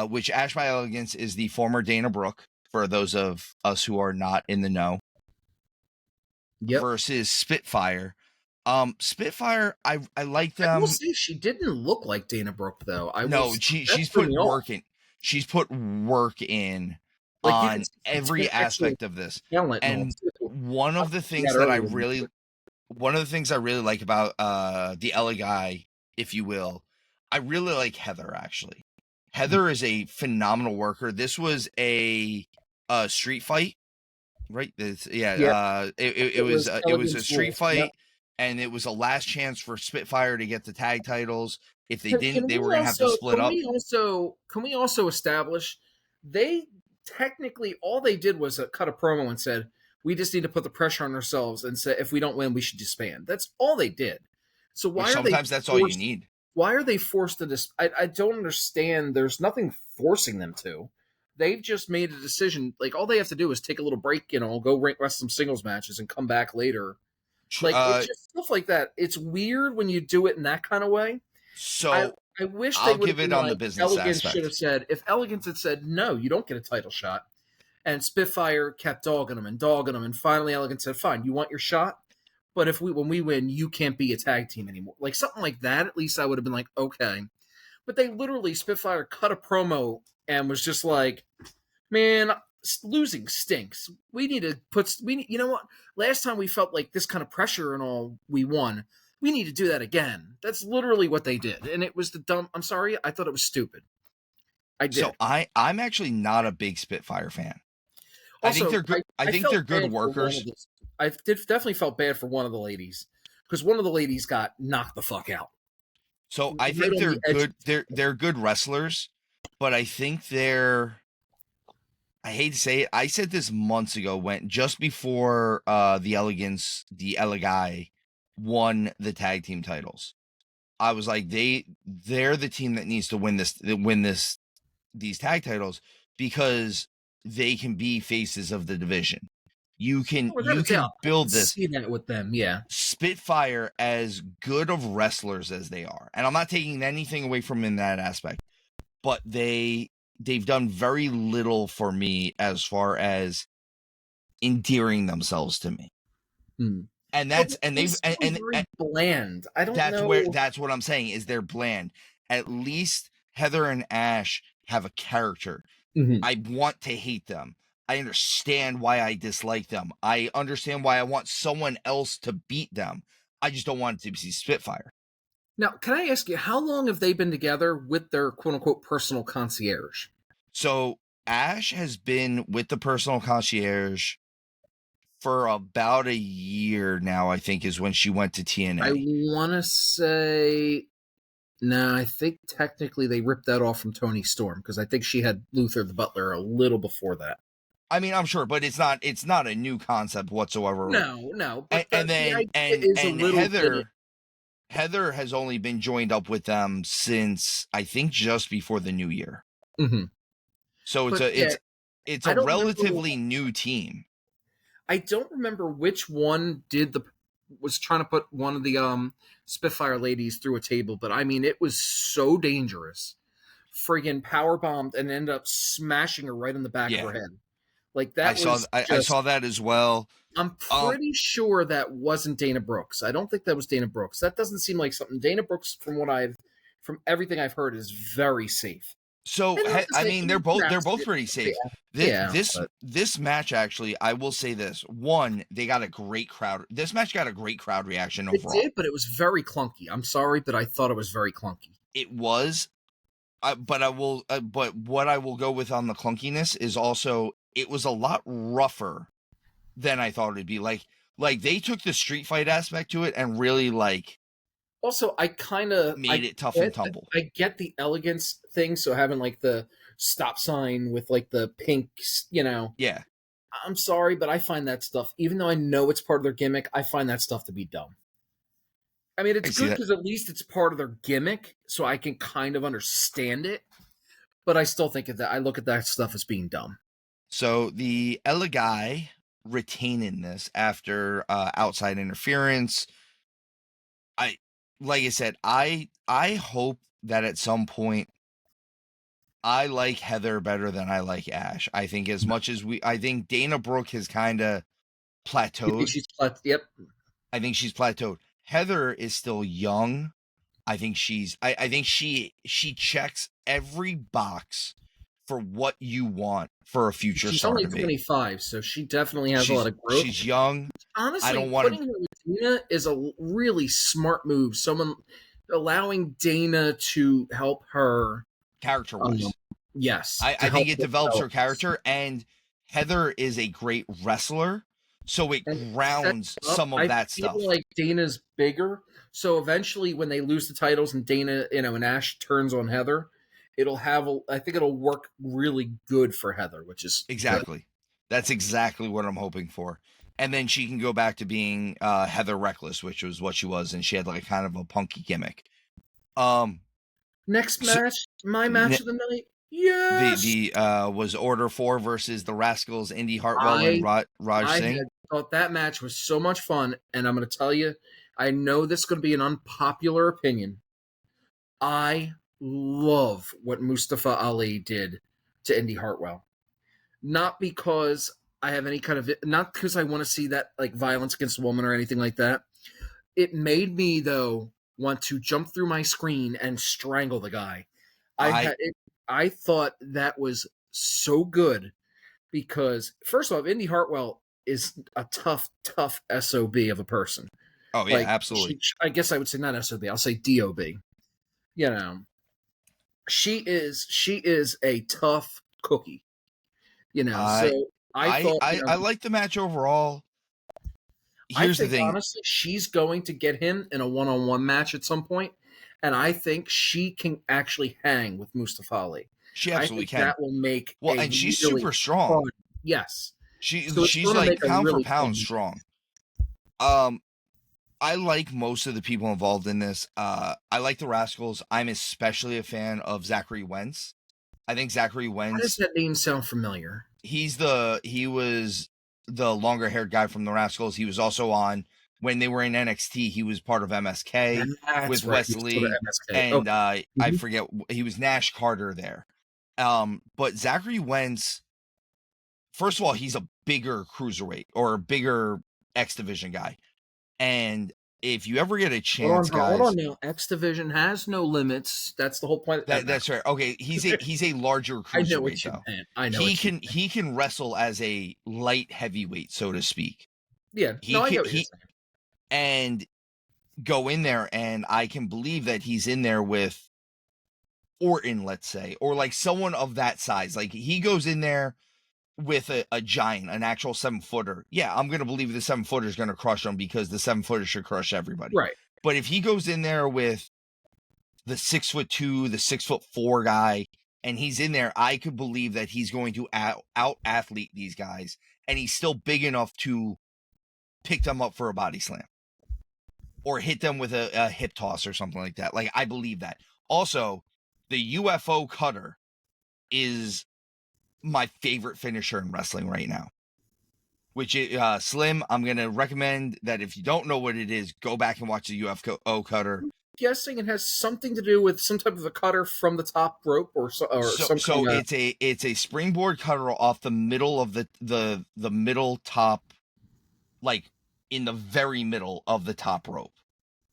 Speaker 1: which Ash by Elegance is the former Dana Brooke, for those of us who are not in the know,
Speaker 2: yep.
Speaker 1: versus Spitfire. Spitfire, I like
Speaker 2: I will
Speaker 1: them.
Speaker 2: say she didn't look like Dana Brooke though.
Speaker 1: No,
Speaker 2: That
Speaker 1: she's
Speaker 2: threw
Speaker 1: put
Speaker 2: me off.
Speaker 1: work in. She's put work in
Speaker 2: Like you could
Speaker 1: on
Speaker 2: see
Speaker 1: every
Speaker 2: actual
Speaker 1: aspect of this.
Speaker 2: talent and all.
Speaker 1: And
Speaker 2: Too.
Speaker 1: one
Speaker 2: I
Speaker 1: of
Speaker 2: was
Speaker 1: the
Speaker 2: saying that
Speaker 1: things that
Speaker 2: earlier.
Speaker 1: one of the things I really like about the Ella guy, if you will, I really like Heather actually. Heather is a phenomenal worker. This was a street fight, right?
Speaker 2: Yeah,
Speaker 1: It was it was a
Speaker 2: Elegance
Speaker 1: street
Speaker 2: rules. Yep.
Speaker 1: fight, and it was a last chance for Spitfire to get the tag titles. If they didn't,
Speaker 2: Can
Speaker 1: they
Speaker 2: we
Speaker 1: were gonna have to
Speaker 2: also
Speaker 1: split up.
Speaker 2: can we also establish they technically all they did was cut a promo and said we just need to put the pressure on ourselves and say if we don't win we should disband. That's all they did. So
Speaker 1: Which
Speaker 2: why are they
Speaker 1: sometimes that's all you
Speaker 2: forced?
Speaker 1: need.
Speaker 2: Why are they forced to dis? I don't understand. There's nothing forcing them to. They've just made a decision. Like all they have to do is take a little break, go rest some singles matches and come back later. Like it's just stuff like that. It's weird when you do it in that kind of way. I
Speaker 1: So
Speaker 2: I wish they
Speaker 1: I'll
Speaker 2: would have
Speaker 1: give
Speaker 2: been
Speaker 1: it on the
Speaker 2: like
Speaker 1: business
Speaker 2: Elegance should have
Speaker 1: aspect.
Speaker 2: said if Elegance had said no, you don't get a title shot, and Spitfire kept dogging them, and finally Elegance said, "Fine, you want your shot, but when we win, you can't be a tag team anymore." Like something like that. At least I would have been like, okay. But they literally Spitfire cut a promo and was just like, "Man, losing stinks. We need to you know what? Last time we felt like this kind of pressure and all, we won. We need to do that again." That's literally what they did, and it was the dumb. I'm sorry, I thought it was stupid. I
Speaker 1: So
Speaker 2: did.
Speaker 1: I'm actually not a big Spitfire fan. I think
Speaker 2: Also,
Speaker 1: they're good. I
Speaker 2: I
Speaker 1: think they're
Speaker 2: felt
Speaker 1: good
Speaker 2: bad for one of
Speaker 1: workers.
Speaker 2: the. Definitely felt bad for one of the ladies because one of the ladies got knocked the fuck out.
Speaker 1: So I
Speaker 2: Right
Speaker 1: think
Speaker 2: on
Speaker 1: they're
Speaker 2: the edge.
Speaker 1: good. They're good wrestlers, but I think they're. I hate to say it. I said this months ago when just before the the Elegai won the tag team titles. I was like they're the team that needs to win these tag titles because they can be faces of the division. You can
Speaker 2: I
Speaker 1: build this.
Speaker 2: see that with them, yeah.
Speaker 1: Spitfire, as good of wrestlers as they are, and I'm not taking anything away from in that aspect, but they've done very little for me as far as endearing themselves to me. And that's
Speaker 2: very bland. I don't know.
Speaker 1: That's what I'm saying is they're bland. At least Heather and Ash have a character. I want to hate them. I understand why I dislike them. I understand why I want someone else to beat them. I just don't want it to be Spitfire.
Speaker 2: Now, can I ask you, how long have they been together with their quote-unquote personal concierge?
Speaker 1: So Ash has been with the personal concierge for about a year now, I think, is when she went to TNA.
Speaker 2: I want to say... No, I think technically they ripped that off from Toni Storm, because I think she had Luther the Butler a little before that.
Speaker 1: I mean, I'm sure, but it's not a new concept whatsoever.
Speaker 2: No. But
Speaker 1: Heather has only been joined up with them since I think just before the new year. So it's a relatively new team.
Speaker 2: I don't remember which one was trying to put one of the Spitfire ladies through a table, but I mean, it was so dangerous. Friggin' powerbombed and ended up smashing her right in the back of her head. Like that.
Speaker 1: I saw that as well.
Speaker 2: I'm pretty sure that wasn't Dana Brooks. I don't think that was Dana Brooks. That doesn't seem like something. Dana Brooks, from everything I've heard, is very safe.
Speaker 1: So I mean, they're both pretty safe. This match, actually, I will say this: one, they got a great crowd. This match got a great crowd reaction overall.
Speaker 2: It did, but it was very clunky. I'm sorry, but I thought it was very clunky.
Speaker 1: It was, but what I will go with on the clunkiness is also it was a lot rougher than I thought it'd be. Like they took the street fight aspect to it and really
Speaker 2: Also, I kind of
Speaker 1: made it tough and tumble.
Speaker 2: I get the elegance thing, so having like the stop sign with like the pink,
Speaker 1: Yeah.
Speaker 2: I'm sorry, but I find that stuff, even though I know it's part of their gimmick, I find that stuff to be dumb. I mean, it's good because at least it's part of their gimmick, so I can kind of understand it. But I still think that I look at that stuff as being dumb.
Speaker 1: So the Elegai retaining this after outside interference. Like I said, I hope that at some point I like Heather better than I like Ash. I think as much as I think Dana Brooke has kind of plateaued.
Speaker 2: Yep.
Speaker 1: I think she's plateaued. Heather is still young. I think I think she checks every box for what you want for a future star.
Speaker 2: She's only 25, so she definitely has a lot of growth.
Speaker 1: She's young.
Speaker 2: Honestly, putting her with Dana is a really smart move. Someone allowing Dana to help her
Speaker 1: character-wise.
Speaker 2: Yes.
Speaker 1: I think it develops her character, and Heather is a great wrestler, so it grounds some of that stuff. I feel
Speaker 2: like Dana's bigger, so eventually when they lose the titles and Dana, and Ash turns on Heather, I think it'll work really good for Heather, which is
Speaker 1: exactly good. That's exactly what I'm hoping for. And then she can go back to being Heather Reckless, which was what she was, and she had like kind of a punky gimmick.
Speaker 2: Next match, my match of the night. Yes.
Speaker 1: The was Order 4 versus the Rascals, Indy Hartwell and Raj Singh.
Speaker 2: I thought that match was so much fun, and I'm going to tell you, I know this is going to be an unpopular opinion. I love what Mustafa Ali did to Indy Hartwell. Not because I have any kind of, not because I want to see that like violence against a woman or anything like that. It made me though want to jump through my screen and strangle the guy. I thought that was so good because first off, Indy Hartwell is a tough SOB of a person.
Speaker 1: Oh yeah, absolutely.
Speaker 2: I guess I would say not SOB. I'll say DOB. She is a tough cookie. So
Speaker 1: I like the match overall. Here's the thing.
Speaker 2: Honestly, she's going to get him in a one-on-one match at some point, and I think she can actually hang with Mustafa Ali.
Speaker 1: She absolutely can.
Speaker 2: That will make
Speaker 1: and she's really super strong.
Speaker 2: Fun. Yes,
Speaker 1: she's like pound for pound strong. I like most of the people involved in this. I like the Rascals. I'm especially a fan of Zachary Wentz. I think Zachary
Speaker 2: Why does
Speaker 1: Wentz.
Speaker 2: that name sound familiar?
Speaker 1: He was the longer haired guy from the Rascals. He was also on when they were in NXT. He was part of MSK
Speaker 2: That's
Speaker 1: with
Speaker 2: right. He was part of
Speaker 1: Wesley,
Speaker 2: MSK.
Speaker 1: and
Speaker 2: Okay.
Speaker 1: I forget, he was Nash Carter there. But Zachary Wentz, first of all, he's a bigger cruiserweight or a bigger X Division guy, and if you ever get a chance, guys,
Speaker 2: hold on now. X Division has no limits. That's the whole point.
Speaker 1: that's right. Okay, he's a larger
Speaker 2: I know what
Speaker 1: cruiserweight
Speaker 2: you
Speaker 1: though.
Speaker 2: meant. I know
Speaker 1: He can wrestle as a light heavyweight, so to speak.
Speaker 2: Yeah.
Speaker 1: He
Speaker 2: No, I
Speaker 1: can,
Speaker 2: get what you're saying.
Speaker 1: and go in there, and I can believe that he's in there with Orton, let's say, or like someone of that size. Like he goes in there with a giant, an actual 7-footer. Yeah, I'm gonna believe the 7-footer is gonna crush him because the 7-footer should crush everybody.
Speaker 2: Right.
Speaker 1: But if he goes in there with the 6'2", the 6'4" guy, and he's in there, I could believe that he's going to out athlete these guys, and he's still big enough to pick them up for a body slam or hit them with a hip toss or something like that. Like, I believe that. Also, the UFO cutter is my favorite finisher in wrestling right now. Which is Slim. I'm gonna recommend that if you don't know what it is, go back and watch the UFO cutter.
Speaker 2: Guessing it has something to do with some type of a cutter from the top rope or something.
Speaker 1: So it's a springboard cutter off the middle of the middle top, like in the very middle of the top rope,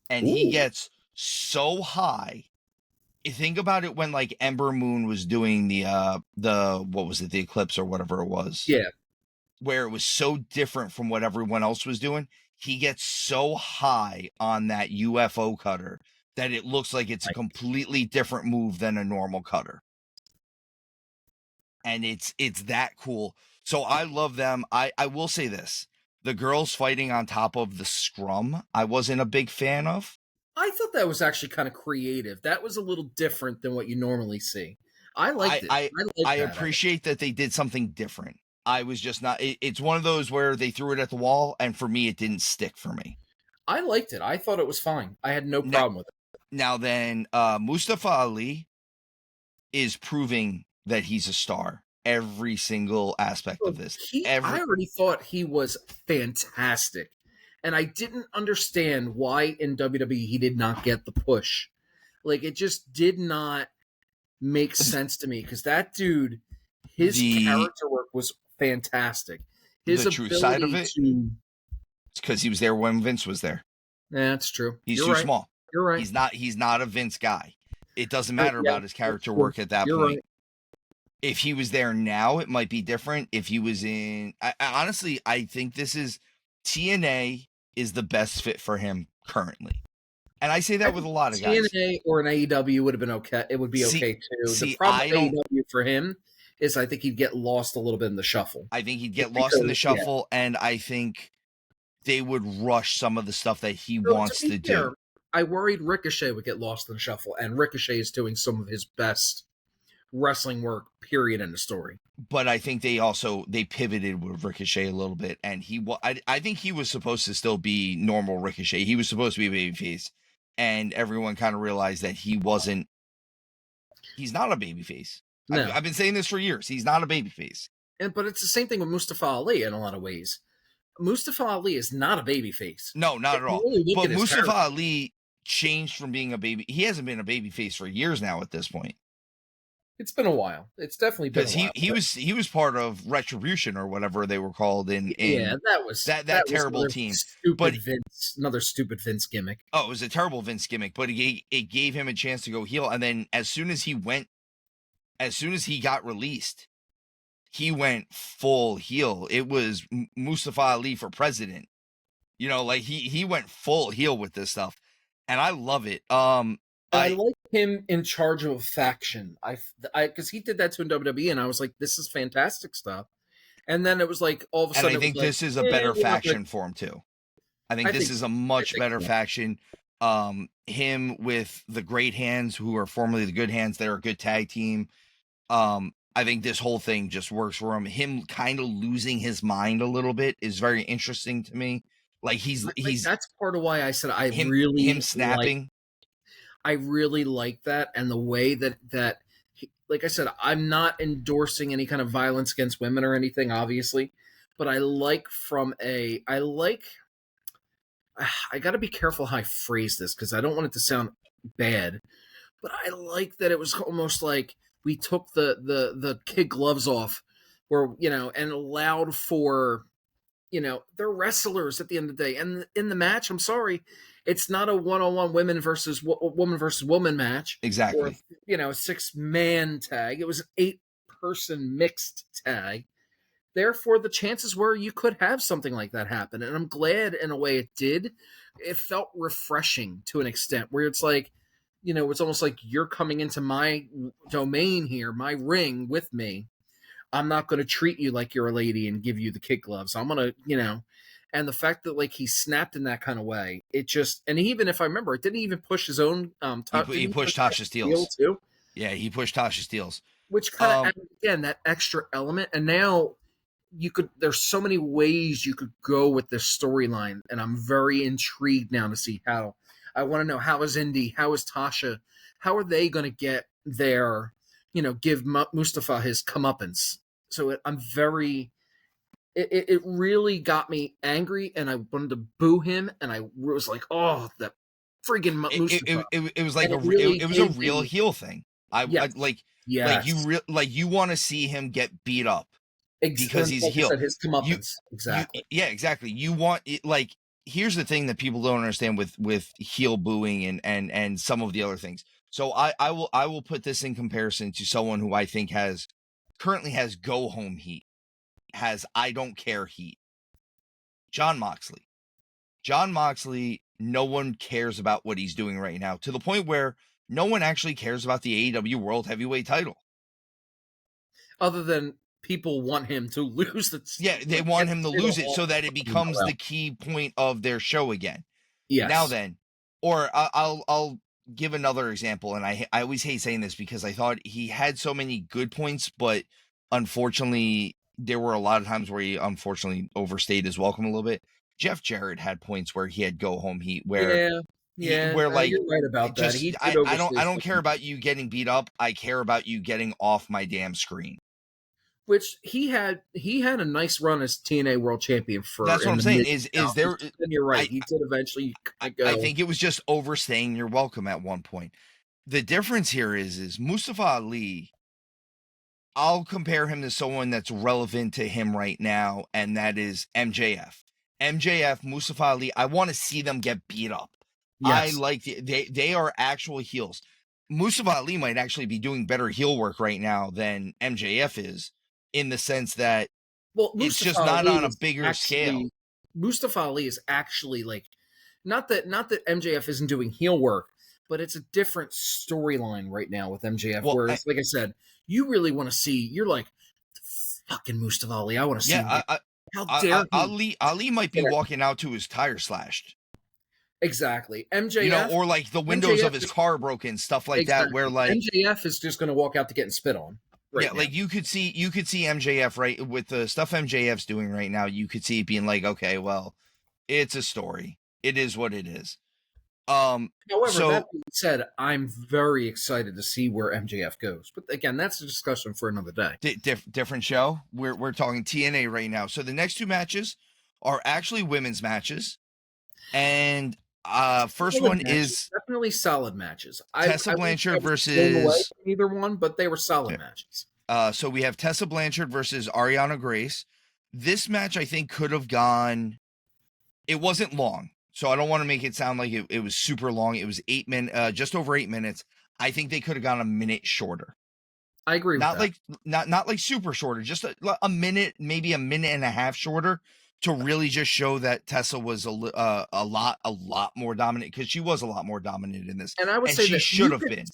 Speaker 1: and he gets so high. You think about it when like Ember Moon was doing the what was it, the Eclipse or whatever it was,
Speaker 2: Yeah,
Speaker 1: where it was so different from what everyone else was doing. He gets so high on that UFO cutter that it looks like it's a completely different move than a normal cutter. And it's that cool. So I love them. I will say this. The girls fighting on top of the scrum, I wasn't a big fan of.
Speaker 2: I thought that was actually kind of creative. That was a little different than what you normally see. I liked it.
Speaker 1: I appreciate that they did something different. I was just not. It's one of those where they threw it at the wall, and for me, it didn't stick for me.
Speaker 2: I liked it. I thought it was fine. I had no problem with it.
Speaker 1: Now then, Mustafa Ali is proving that he's a star. Every single aspect of this.
Speaker 2: I already thought he was fantastic. And I didn't understand why in WWE he did not get the push. Like, it just did not make sense to me because that dude, his character work was fantastic. His
Speaker 1: the true side of it, it's because he was there when Vince was there.
Speaker 2: Yeah, that's true.
Speaker 1: He's too small.
Speaker 2: You're right.
Speaker 1: He's not a Vince guy. It doesn't matter about his character work at that point. Right. If he was there now, it might be different. If he was in, honestly, I think this is TNA is the best fit for him currently. And I say that with a lot of guys.
Speaker 2: TNA or an AEW would have been okay. It would be okay too. The problem with AEW for him is I think he'd get lost a little bit in the shuffle.
Speaker 1: I think he'd get lost in the shuffle, and I think they would rush some of the stuff that he wants to do.
Speaker 2: I worried Ricochet would get lost in the shuffle, and Ricochet is doing some of his best wrestling work, period, in the story.
Speaker 1: But I think they pivoted with Ricochet a little bit, and I think he was supposed to still be normal Ricochet. He was supposed to be a babyface, and everyone kind of realized that he wasn't. He's not a babyface. No. I've been saying this for years. He's not a babyface.
Speaker 2: But it's the same thing with Mustafa Ali in a lot of ways. Mustafa Ali is not a babyface.
Speaker 1: No, not at all. Really but Mustafa Ali changed from being a baby. He hasn't been a babyface for years now at this point.
Speaker 2: It's been a while. It's definitely been a while.
Speaker 1: Because he was part of Retribution or whatever they were called in
Speaker 2: that was
Speaker 1: that terrible team.
Speaker 2: Another stupid Vince gimmick.
Speaker 1: Oh, it was a terrible Vince gimmick, but it gave him a chance to go heel. And then as soon as he got released, he went full heel. It was Mustafa Ali for president. You know, like he went full heel with this stuff, and I love it.
Speaker 2: I like him in charge of a faction. I because he did that to WWE, and I was like, this is fantastic stuff. And then it was like all of a sudden,
Speaker 1: and I think this is a better faction for him too. I think this is a much better faction. Him with the Great Hands, who are formerly the Good Hands, they're a good tag team. I think this whole thing just works for him. Him kind of losing his mind a little bit is very interesting to me. Like he's
Speaker 2: that's part of why I said
Speaker 1: him snapping.
Speaker 2: I really like that, and the way that like I said, I'm not endorsing any kind of violence against women or anything, obviously, but I like I got to be careful how I phrase this because I don't want it to sound bad, but I like that it was almost like we took the kid gloves off, where and allowed for they're wrestlers at the end of the day, and in the match, I'm sorry, it's not a one-on-one women versus woman match, or
Speaker 1: Exactly.
Speaker 2: a 6-man tag. It was an 8-person mixed tag. Therefore, the chances were you could have something like that happen. And I'm glad in a way it did. It felt refreshing to an extent where it's like, it's almost like you're coming into my domain here, my ring with me. I'm not going to treat you like you're a lady and give you the kid gloves. I'm going to, and the fact that like he snapped in that kind of way, it just, and even if I remember, it didn't even push his own,
Speaker 1: He pushed Tasha Steelz
Speaker 2: too.
Speaker 1: Yeah, he pushed Tasha Steelz,
Speaker 2: which kind of again that extra element. And now there's so many ways you could go with this storyline, and I'm very intrigued now to see how. I want to know, how is Indy, how is Tasha, how are they going to get their, give Mustafa his comeuppance. So I'm very, it really got me angry, and I wanted to boo him, and I was like, oh, that friggin' Mustafa.
Speaker 1: It was like it was a real heel thing. I like you want to see him get beat up because he's heel.
Speaker 2: His comeuppance. Exactly.
Speaker 1: Yeah, exactly. You want it, like, here's the thing that people don't understand with heel booing and some of the other things. So I will put this in comparison to someone who I think currently has go home heat, has I don't care heat. Jon Moxley. Jon Moxley, no one cares about what he's doing right now, to the point where no one actually cares about the AEW World Heavyweight title.
Speaker 2: Other than people want him to lose it.
Speaker 1: Yeah, they want him to lose it so that it becomes the key point of their show again. Yes. Now then, or I'll give another example, and I always hate saying this because I thought he had so many good points, but unfortunately, there were a lot of times where he unfortunately overstayed his welcome a little bit. Jeff Jarrett had points where he had go home heat, where
Speaker 2: where like you're right about that.
Speaker 1: I don't care about you getting beat up. I care about you getting off my damn screen.
Speaker 2: Which he had a nice run as TNA World Champion for.
Speaker 1: That's what I'm saying. Is there?
Speaker 2: And you're right. He did eventually.
Speaker 1: I think it was just overstaying your welcome at one point. The difference here is Mustafa Ali. I'll compare him to someone that's relevant to him right now, and that is MJF. MJF, Mustafa Ali. I want to see them get beat up. Yes. I like they are actual heels. Mustafa Ali might actually be doing better heel work right now than MJF is, in the sense that it's just not on a bigger scale.
Speaker 2: Mustafa Ali is actually like, not that MJF isn't doing heel work, but it's a different storyline right now with MJF. Well, whereas, like I said, you really want to see. You're like, fucking Mustafa Ali. I want to see.
Speaker 1: Yeah, how dare Ali might be walking out to his tire slashed.
Speaker 2: Exactly. MJF,
Speaker 1: or like the windows of his car broken, stuff like that, where like
Speaker 2: MJF is just going to walk out to getting spit on.
Speaker 1: Right now. Like you could see MJF, right, with the stuff MJF's doing right now. You could see it being like, okay, well, it's a story. It is what it is.
Speaker 2: However, that being said, I'm very excited to see where MJF goes. But again, that's a discussion for another day.
Speaker 1: Different show. We're talking TNA right now. So the next two matches are actually women's matches, and first one is
Speaker 2: definitely solid matches.
Speaker 1: Tessa Blanchard versus
Speaker 2: either one, but they were solid matches.
Speaker 1: So we have Tessa Blanchard versus Ariana Grace. This match I think could have gone. It wasn't long, so I don't want to make it sound like it was super long. It was 8 minutes, just over 8 minutes. I think they could have gone a minute shorter.
Speaker 2: I agree.
Speaker 1: Not with that. Not like super shorter, just a minute, maybe a minute and a half shorter, to really just show that Tessa was a lot more dominant, because she was a lot more dominant in this.
Speaker 2: And I would say
Speaker 1: she should have been.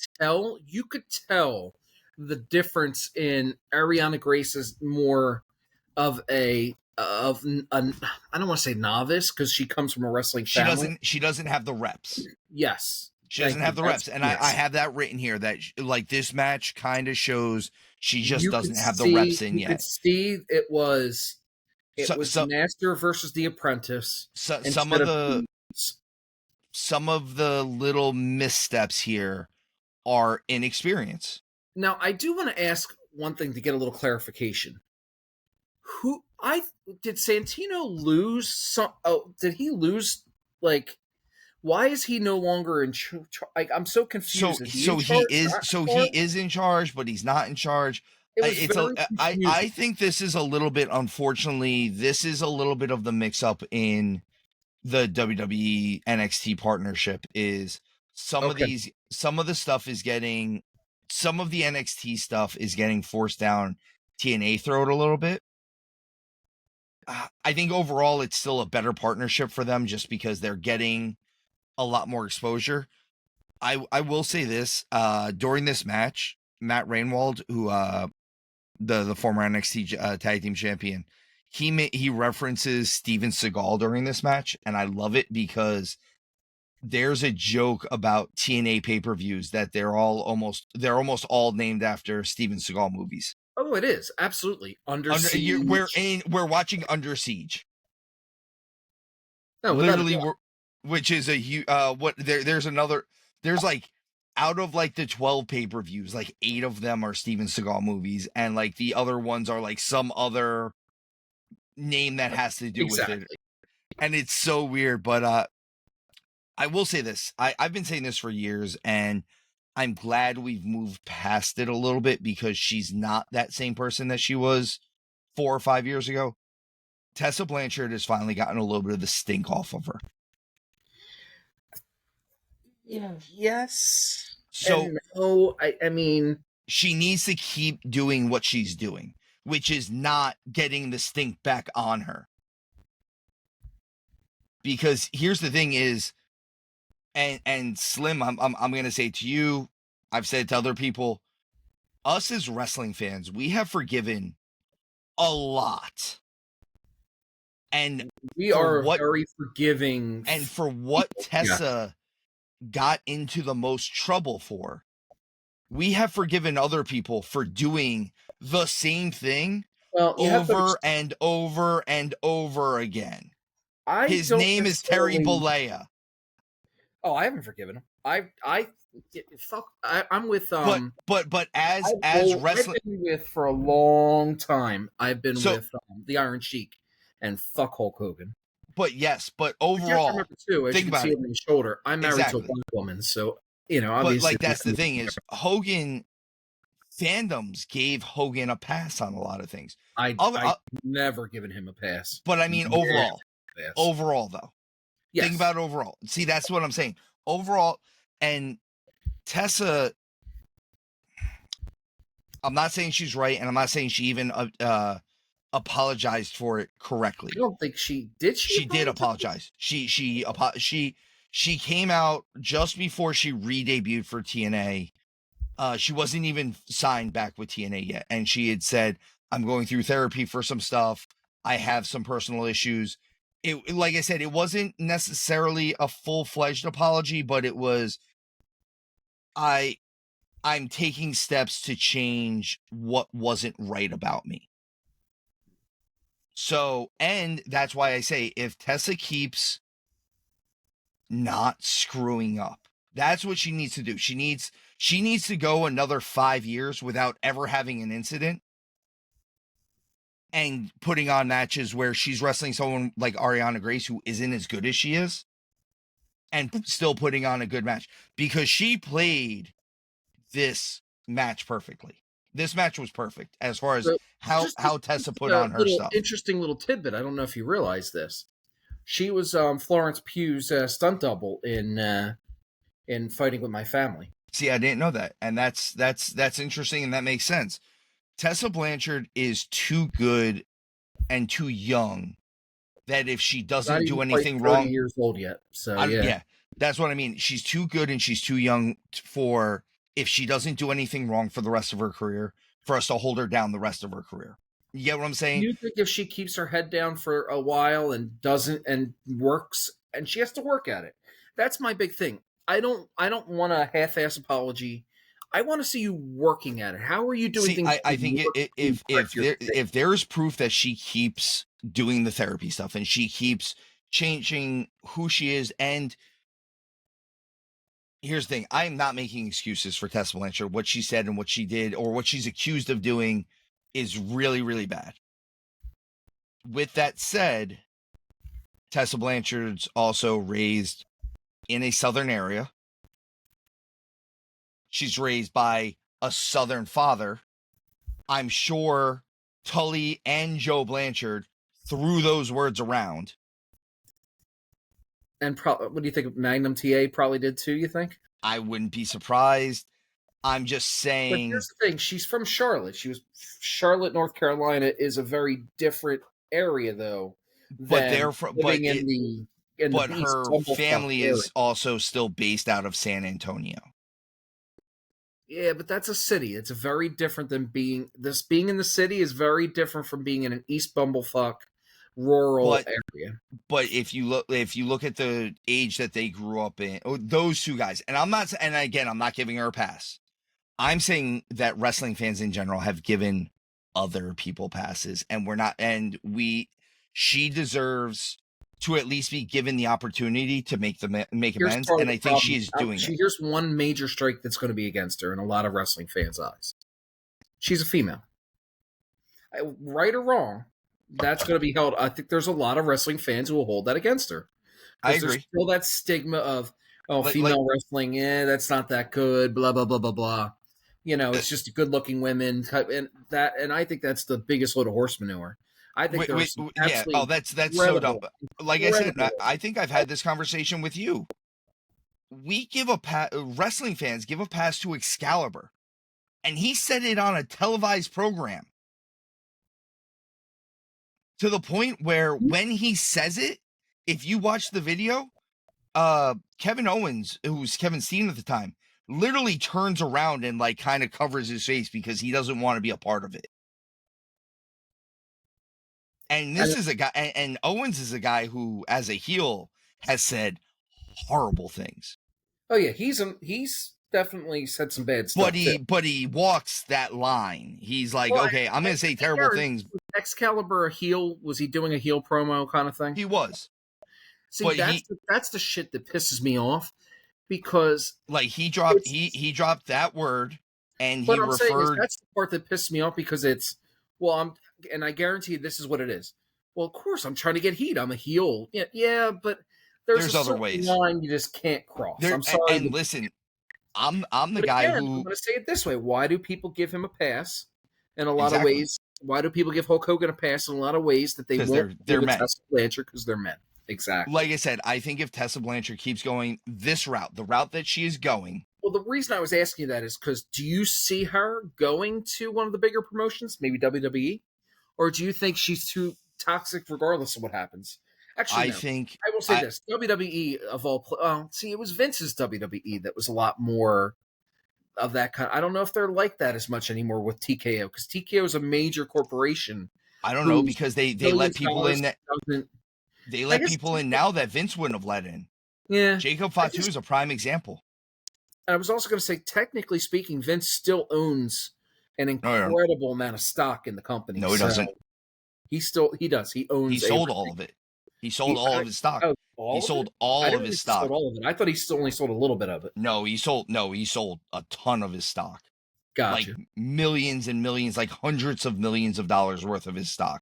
Speaker 2: You could tell the difference in Ariana Grace's more of I don't want to say novice, because she comes from a wrestling family.
Speaker 1: She doesn't have the reps.
Speaker 2: Yes.
Speaker 1: She doesn't have the reps. And yes. I have that written here, that like this match kind of shows she just doesn't have the reps in yet.
Speaker 2: You could see it was Master versus the Apprentice.
Speaker 1: Some of the little missteps here are inexperience.
Speaker 2: Now, I do want to ask one thing to get a little clarification. Who I did Santino lose some? Oh, did he lose? Like, why is he no longer in charge? I'm so confused. Is he in charge? Not in
Speaker 1: He
Speaker 2: charge?
Speaker 1: is in charge, but he's not in charge.
Speaker 2: It was very
Speaker 1: I
Speaker 2: confusing.
Speaker 1: think this is a little bit, unfortunately, this is a little bit of the mix up in the WWE NXT partnership. Is some of
Speaker 2: Okay.
Speaker 1: the stuff is getting, some of the NXT stuff is getting forced down TNA throat a little bit. I think overall it's still a better partnership for them just because they're getting a lot more exposure. I will say this, during this match, Matt Rainwald, who the former NXT tag team champion, he references Steven Seagal during this match, and I love it because there's a joke about TNA pay-per-views that they're almost all named after Steven Seagal movies.
Speaker 2: Oh, it is absolutely Under Siege.
Speaker 1: We're watching Under Siege.
Speaker 2: No,
Speaker 1: Literally, which is a huge there's like, out of like the 12 pay-per-views, like 8 of them are Steven Seagal movies, and like the other ones are like some other name that has to do with it. And it's so weird, but I will say this. I've been saying this for years, and I'm glad we've moved past it a little bit because she's not that same person that she was 4 or 5 years ago. Tessa Blanchard has finally gotten a little bit of the stink off of her.
Speaker 2: Yeah. Yes.
Speaker 1: So
Speaker 2: and no. I mean,
Speaker 1: she needs to keep doing what she's doing, which is not getting the stink back on her. Because here's the thing is, and Slim, I'm going to say to you, I've said to other people, us as wrestling fans, we have forgiven a lot. And
Speaker 2: we are very forgiving.
Speaker 1: And for what Tessa got into the most trouble for, we have forgiven other people for doing the same thing over and over and over again. His name is Terry Bollea.
Speaker 2: Oh, I haven't forgiven him. I'm with
Speaker 1: but as wrestling,
Speaker 2: I've been with for a long time. I've been with the Iron Sheik and fuck Hulk Hogan.
Speaker 1: But yes, but overall,
Speaker 2: too, as think you can see it. Over my shoulder. I'm married to a black woman, so obviously.
Speaker 1: But like that's the thing is, Hogan fandoms gave Hogan a pass on a lot of things.
Speaker 2: I've never given him a pass.
Speaker 1: But I mean, overall though, think about overall. See, that's what I'm saying. Overall, and Tessa, I'm not saying she's right, and I'm not saying she even apologized for it correctly.
Speaker 2: I don't think she did.
Speaker 1: She did apologize. She came out just before she re-debuted for TNA. She wasn't even signed back with TNA yet, and she had said, "I'm going through therapy for some stuff. I have some personal issues." It, like I said, it wasn't necessarily a full-fledged apology, but it was, I'm taking steps to change what wasn't right about me. So, and that's why I say, if Tessa keeps not screwing up, that's what she needs to do. She needs to go another 5 years without ever having an incident and putting on matches where she's wrestling someone like Ariana Grace, who isn't as good as she is, and still putting on a good match, because she played this match perfectly. This match was perfect as far as how Tessa put on her stuff.
Speaker 2: Interesting little tidbit. I don't know if you realize this. She was Florence Pugh's stunt double in Fighting with My Family.
Speaker 1: See, I didn't know that, and that's interesting, and that makes sense. Tessa Blanchard is too good and too young that if she doesn't do anything wrong,
Speaker 2: 30 years old yet. So
Speaker 1: yeah, that's what I mean. She's too good and she's too young for, if she doesn't do anything wrong for the rest of her career, for us to hold her down the rest of her career. You get what I'm saying?
Speaker 2: You think if she keeps her head down for a while and doesn't and works, and she has to work at it. That's my big thing. I don't want a half-ass apology. I want to see you working at it. How are you doing things?
Speaker 1: I think if there's proof that she keeps doing the therapy stuff and she keeps changing who she is, and here's the thing. I'm not making excuses for Tessa Blanchard. What she said and what she did or what she's accused of doing is really, really bad. With that said, Tessa Blanchard's also raised in a southern area. She's raised by a southern father. I'm sure Tully and Joe Blanchard threw those words around.
Speaker 2: And what do you think? Magnum TA probably did too, you think?
Speaker 1: I wouldn't be surprised. I'm just
Speaker 2: But
Speaker 1: saying.
Speaker 2: here's the thing. She's from Charlotte. Charlotte, North Carolina is a very different area, though,
Speaker 1: But
Speaker 2: than living in the East
Speaker 1: her
Speaker 2: Bumblefuck
Speaker 1: family
Speaker 2: area.
Speaker 1: is also still based out of San Antonio.
Speaker 2: Yeah, but that's a city. It's very different than being in the city is very different from being in an East Bumblefuck rural area.
Speaker 1: But if you look at the age that they grew up in, those two guys, and I'm not giving her a pass. I'm saying that wrestling fans in general have given other people passes, and she deserves to at least be given the opportunity to make amends, and I think she is doing it.
Speaker 2: Here's one major strike that's going to be against her in a lot of wrestling fans' eyes. She's a female. Right or wrong, that's going to be held. I think there's a lot of wrestling fans who will hold that against her.
Speaker 1: I agree.
Speaker 2: There's still that stigma of, female wrestling, that's not that good, blah, blah, blah, blah, blah. It's just good-looking women, and I think that's the biggest load of horse manure. I think that's
Speaker 1: so dumb. Like I said, I think I've had this conversation with you. We give wrestling fans give a pass to Excalibur, and he said it on a televised program to the point where when he says it, if you watch the video, Kevin Owens, who was Kevin Steen at the time, literally turns around and like kind of covers his face because he doesn't want to be a part of it. And this is a guy, and Owens is a guy who, as a heel, has said horrible things.
Speaker 2: Oh yeah, he's definitely said some bad stuff.
Speaker 1: But he walks that line. He's like, okay, I'm going to say terrible things.
Speaker 2: Excalibur a heel? Was he doing a heel promo kind of thing?
Speaker 1: He was.
Speaker 2: See, that's the shit that pisses me off because
Speaker 1: like he dropped that word and he referred.
Speaker 2: That's the part that pisses me off because it's and I guarantee this is what it is. Well, of course I'm trying to get heat. I'm a heel. Yeah, but there's other ways. Line you just can't cross. I'm sorry.
Speaker 1: And listen, I'm the guy who.
Speaker 2: I'm going to say it this way: why do people give him a pass? In a lot of ways, why do people give Hulk Hogan a pass? In a lot of ways that they won't. They're men. Tessa Blanchard because they're men. Exactly.
Speaker 1: Like I said, I think if Tessa Blanchard keeps going this route, the route that she is going.
Speaker 2: Well, the reason I was asking you that is because do you see her going to one of the bigger promotions, maybe WWE, or do you think she's too toxic regardless of what happens? Actually, I will say this: WWE of all. It was Vince's WWE that was a lot more of that kind. I don't know if they're like that as much anymore with TKO because TKO is a major corporation.
Speaker 1: I don't know because they let people in that. They let people in now that Vince wouldn't have let in.
Speaker 2: Yeah.
Speaker 1: Jacob Fatu is a prime example.
Speaker 2: I was also going to say, technically speaking, Vince still owns an incredible amount of stock in the company.
Speaker 1: No, he doesn't.
Speaker 2: He does. He owns.
Speaker 1: He sold all of it. He sold all of his stock. He sold all of his stock.
Speaker 2: All of it. I thought he only sold a little bit of it.
Speaker 1: No, he sold a ton of his stock.
Speaker 2: Gotcha.
Speaker 1: Like millions and millions, like hundreds of millions of dollars worth of his stock.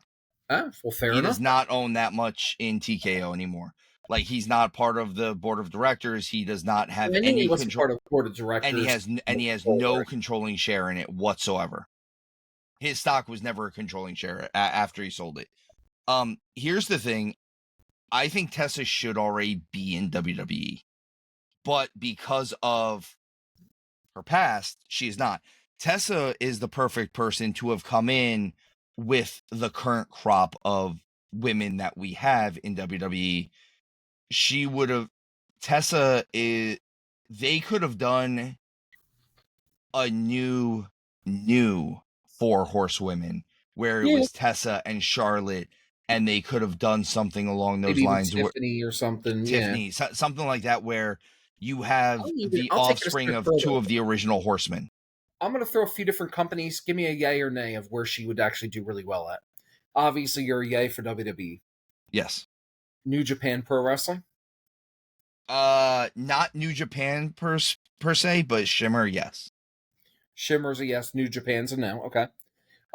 Speaker 2: Well, fair enough.
Speaker 1: He does not own that much in TKO anymore. Like he's not part of the board of directors. He does not have any control.
Speaker 2: Part of the board of directors,
Speaker 1: and he has no controlling share in it whatsoever. His stock was never a controlling share after he sold it. Here's the thing. I think Tessa should already be in WWE, but because of her past, she is not. Tessa is the perfect person to have come in with the current crop of women that we have in WWE. They could have done a new 4 horsewomen where it was Tessa and Charlotte, and they could have done something along those lines.
Speaker 2: Tiffany or something.
Speaker 1: Tiffany, something like that, where you have the offspring of 2 of the original horsemen.
Speaker 2: I'm going to throw a few different companies. Give me a yay or nay of where she would actually do really well at. Obviously, you're a yay for WWE.
Speaker 1: Yes.
Speaker 2: New Japan Pro Wrestling.
Speaker 1: Not New Japan per se, but Shimmer, yes.
Speaker 2: Shimmer's a yes. New Japan's a no. Okay.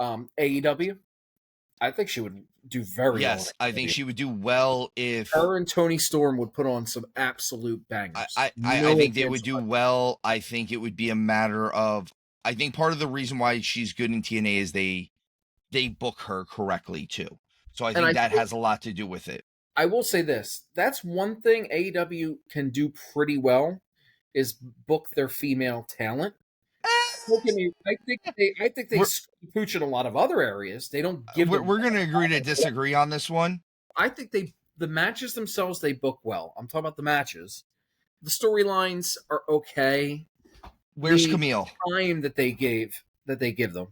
Speaker 2: AEW. I think she would do very well.
Speaker 1: Yes, I think she would do well if
Speaker 2: her and Tony Storm would put on some absolute bangers.
Speaker 1: I think they would do well. I think it would be a matter of, I think part of the reason why she's good in TNA is they book her correctly too. So I think that has a lot to do with it.
Speaker 2: I will say this. That's one thing AEW can do pretty well is book their female talent. I think they pooch in a lot of other areas. They don't give.
Speaker 1: We're going to agree to disagree on this one.
Speaker 2: I think the matches themselves they book well. I'm talking about the matches. The storylines are okay.
Speaker 1: Where's Camille?
Speaker 2: Time that they give them.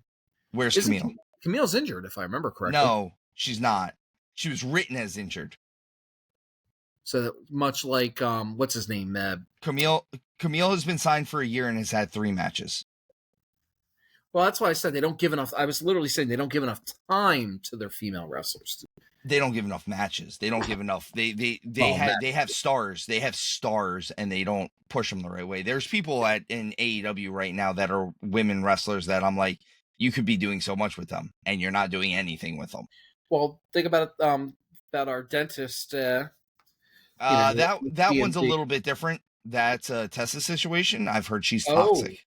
Speaker 1: Where's Camille?
Speaker 2: Camille's injured, if I remember correctly.
Speaker 1: No, she's not. She was written as injured.
Speaker 2: So much like what's his name,
Speaker 1: Camille has been signed for a year and has had 3 matches.
Speaker 2: Well, that's why I said they don't give enough. I was literally saying they don't give enough time to their female wrestlers.
Speaker 1: They don't give enough matches. They don't give enough. They have stars. They have stars, and they don't push them the right way. There's people in AEW right now that are women wrestlers that I'm like, you could be doing so much with them, and you're not doing anything with them.
Speaker 2: Well, think about our dentist.
Speaker 1: That one's a little bit different. That's a Tessa situation. I've heard she's toxic.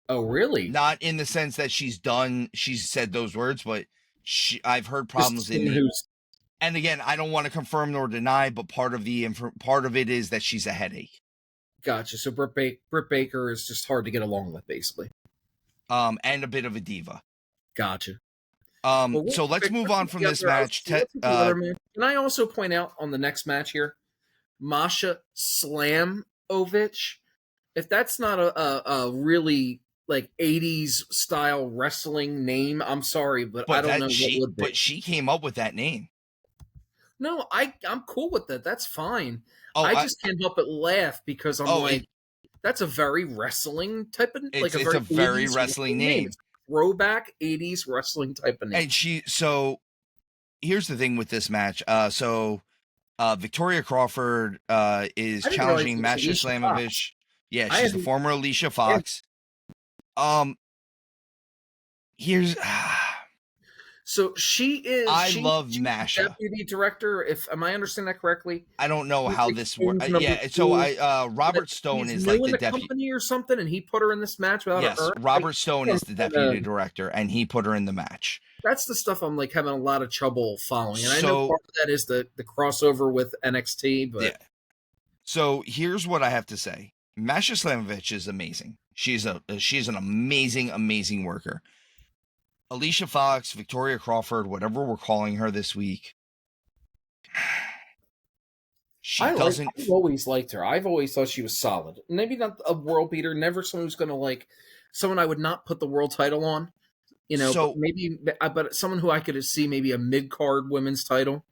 Speaker 2: Oh, really?
Speaker 1: Not in the sense that she's said those words, but I've heard problems and again, I don't want to confirm nor deny, but part of it is that she's a headache.
Speaker 2: Gotcha. So Britt Baker is just hard to get along with, basically.
Speaker 1: And a bit of a diva.
Speaker 2: Gotcha.
Speaker 1: So let's move on from this match.
Speaker 2: Can I also point out on the next match here, Masha Slamovich? If that's not a really like 80s style wrestling name, I'm sorry, but I don't know what would be.
Speaker 1: But she came up with that name.
Speaker 2: No, I'm cool with that. That's fine. I just can't help but laugh because I'm that's a very wrestling type of
Speaker 1: it's a very wrestling name.
Speaker 2: It's throwback 80s wrestling type of name.
Speaker 1: And so here's the thing with this match. Victoria Crawford is challenging Masha Slamovich. Yeah, she's the former Alicia Fox.
Speaker 2: So she is.
Speaker 1: I love Masha,
Speaker 2: deputy director. Am I understanding that correctly?
Speaker 1: I don't know how this works. Yeah, so Robert Stone is like the deputy
Speaker 2: company or something, and he put her in this match without her.
Speaker 1: Robert Stone is the deputy director, and he put her in the match.
Speaker 2: That's the stuff I'm like having a lot of trouble following, and I know part of that is the crossover with NXT. But
Speaker 1: so here's what I have to say: Masha Slamovich is amazing. She's an amazing worker. Alicia Fox, Victoria Crawford, whatever we're calling her this week.
Speaker 2: I've always liked her. I've always thought she was solid. Maybe not a world beater. Never someone who's going to someone I would not put the world title on. But someone who I could see maybe a mid-card women's title.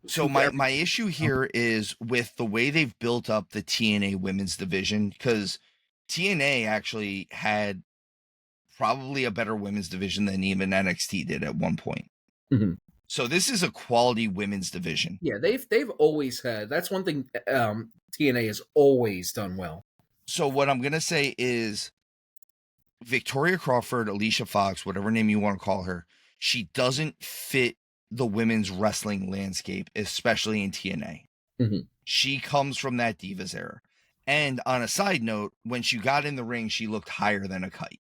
Speaker 1: So my issue here is with the way they've built up the TNA women's division, because TNA actually had probably a better women's division than even NXT did at one point.
Speaker 2: Mm-hmm.
Speaker 1: So this is a quality women's division.
Speaker 2: Yeah, they've always had. That's one thing TNA has always done well.
Speaker 1: So what I'm going to say is Victoria Crawford, Alicia Fox, whatever name you want to call her, she doesn't fit the women's wrestling landscape, especially in TNA.
Speaker 2: Mm-hmm.
Speaker 1: She comes from that Divas era. And on a side note, when she got in the ring, she looked higher than a kite.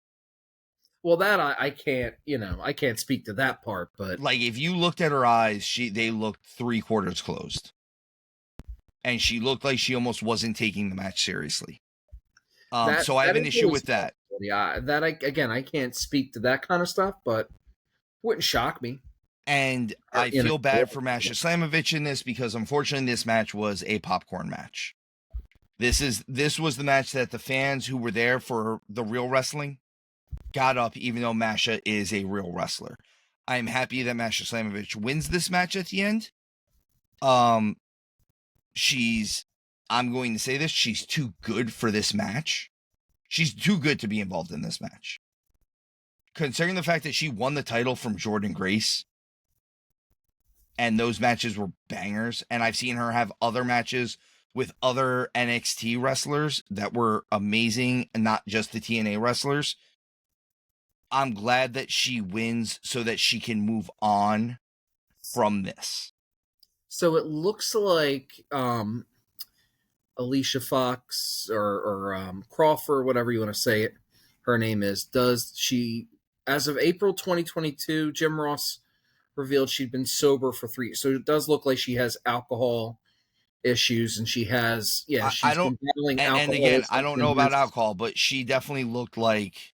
Speaker 2: Well, that I can't speak to that part, but
Speaker 1: like if you looked at her eyes, they looked 3/4 closed. And she looked like she almost wasn't taking the match seriously. So I have an issue with that.
Speaker 2: Yeah, I can't speak to that kind of stuff, but wouldn't shock me.
Speaker 1: And I feel bad for Masha Slamovich in this because unfortunately this match was a popcorn match. This was the match that the fans who were there for the real wrestling got up, even though Masha is a real wrestler. I'm happy that Masha Slamovich wins this match at the end. I'm going to say this, she's too good for this match. She's too good to be involved in this match. Considering the fact that she won the title from Jordynne Grace, and those matches were bangers, and I've seen her have other matches with other NXT wrestlers that were amazing, and not just the TNA wrestlers. I'm glad that she wins so that she can move on from this.
Speaker 2: So it looks like Alicia Fox or Crawford, whatever you want to say it, her name is, does she, as of April 2022, Jim Ross revealed she'd been sober for 3 years. So it does look like she has alcohol issues, and she's
Speaker 1: I don't,
Speaker 2: been battling
Speaker 1: and again, I
Speaker 2: alcoholism
Speaker 1: don't know
Speaker 2: and
Speaker 1: about alcohol, but she definitely looked like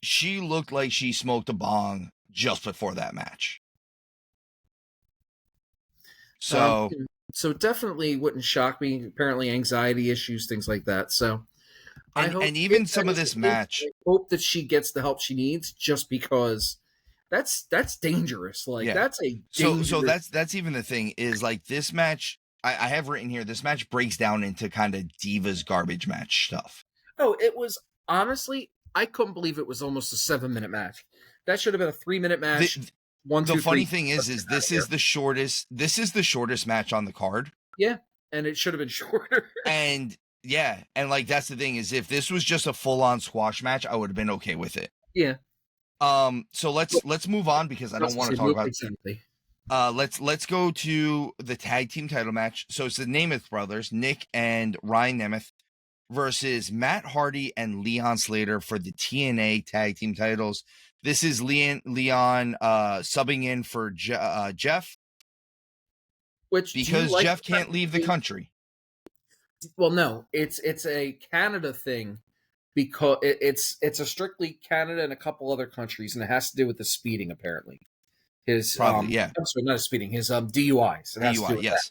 Speaker 1: she smoked a bong just before that match. So,
Speaker 2: so definitely wouldn't shock me. Apparently, anxiety issues, things like that. So,
Speaker 1: and even some of this match,
Speaker 2: I hope that she gets the help she needs, just because that's dangerous. Like,
Speaker 1: yeah.
Speaker 2: that's a dangerous.
Speaker 1: So that's even the thing is, like, this match. I have written here. This match breaks down into kind of divas garbage match stuff.
Speaker 2: Oh, it was, honestly, I couldn't believe it was almost a 7-minute match. That should have been a 3-minute match.
Speaker 1: The funny thing is this is the shortest match on the card.
Speaker 2: Yeah, and it should have been shorter.
Speaker 1: And yeah, and like, that's the thing is, if this was just a full-on squash match, I would have been okay with it.
Speaker 2: Yeah.
Speaker 1: So let's move on, because I don't want to talk about
Speaker 2: exactly.
Speaker 1: Let's go to the tag team title match. So it's the Nemeth brothers, Nick and Ryan Nemeth, versus Matt Hardy and Leon Slater for the TNA tag team titles. This is Leon subbing in for Jeff, because Jeff can't leave the country.
Speaker 2: Well, no, it's a Canada thing, because it's a strictly Canada and a couple other countries, and it has to do with the speeding, apparently. His
Speaker 1: Probably, yeah.
Speaker 2: I'm sorry, not speeding. His DUIs. It has to do with
Speaker 1: yes.
Speaker 2: that.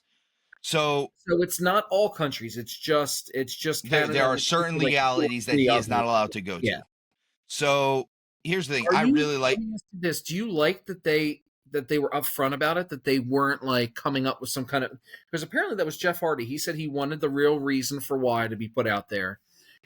Speaker 1: So
Speaker 2: it's not all countries. It's just Canada.
Speaker 1: There are certain legalities that he is not allowed to go to.
Speaker 2: Yeah.
Speaker 1: So here's the thing. I really like
Speaker 2: this. Do you like that they were upfront about it? That they weren't like coming up with some kind of, because apparently that was Jeff Hardy. He said he wanted the real reason for why to be put out there.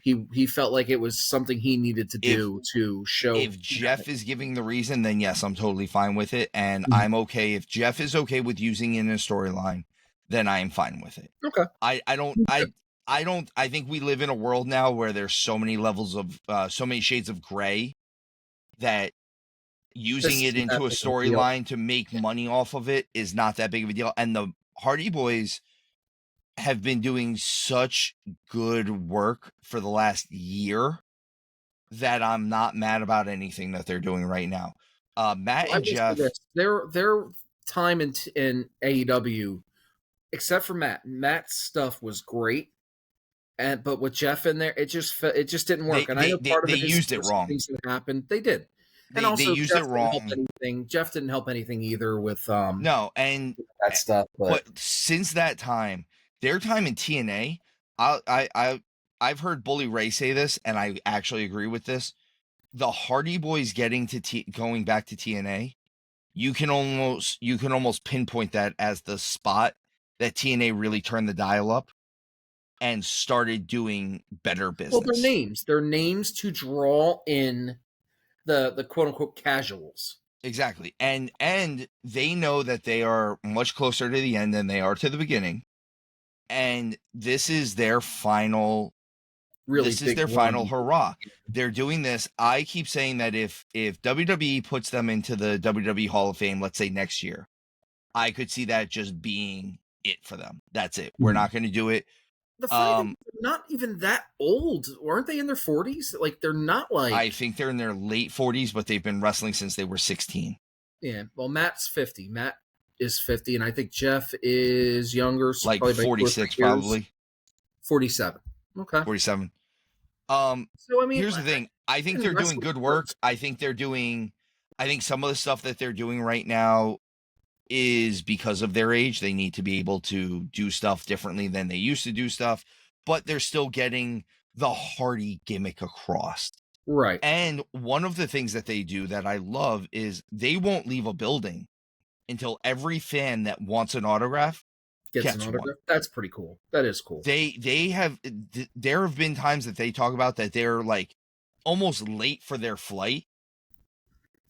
Speaker 2: He felt like it was something he needed to do to show.
Speaker 1: If Jeff is giving the reason, then yes, I'm totally fine with it, and I'm okay if Jeff is okay with using it in a storyline. Then I am fine with it.
Speaker 2: Okay.
Speaker 1: I think we live in a world now where there's so many levels of so many shades of gray, that using it into a storyline to make money off of it is not that big of a deal. And the Hardy Boys have been doing such good work for the last year that I'm not mad about anything that they're doing right now. Matt and Jeff,
Speaker 2: their time in AEW, except for Matt's stuff was great, but with Jeff in there, it just didn't work. And I know part of it is
Speaker 1: used it wrong.
Speaker 2: Things that happened, they did, and also
Speaker 1: they used
Speaker 2: Jeff
Speaker 1: it wrong.
Speaker 2: Jeff didn't help anything either with
Speaker 1: no, and
Speaker 2: that stuff.
Speaker 1: But since that time, their time in TNA, I've heard Bully Ray say this, and I actually agree with this. The Hardy Boys going back to TNA, you can almost pinpoint that as the spot that TNA really turned the dial up and started doing better business.
Speaker 2: Well, their names to draw in the quote unquote casuals.
Speaker 1: Exactly. And they know that they are much closer to the end than they are to the beginning. And this is their final final hurrah. They're doing this. I keep saying that if WWE puts them into the WWE Hall of Fame, let's say next year, I could see that just being it for them. That's it. We're not going to do it.
Speaker 2: The funny thing, they're not even that old. Weren't they in their 40s? Like, they're not like...
Speaker 1: I think they're in their late 40s, but they've been wrestling since they were 16.
Speaker 2: Yeah, well, Matt's 50. Matt is 50, and I think Jeff is younger. So
Speaker 1: like 46, probably.
Speaker 2: 47. Okay.
Speaker 1: 47.
Speaker 2: So, I mean...
Speaker 1: Here's the thing. I think they're doing good work. I think some of the stuff that they're doing right now is because of their age. They need to be able to do stuff differently than they used to do stuff, but they're still getting the Hardy gimmick across.
Speaker 2: Right.
Speaker 1: And one of the things that they do that I love is they won't leave a building until every fan that wants an autograph gets an autograph.
Speaker 2: One. That's pretty cool. That is cool.
Speaker 1: There have been times that they talk about that they're like almost late for their flight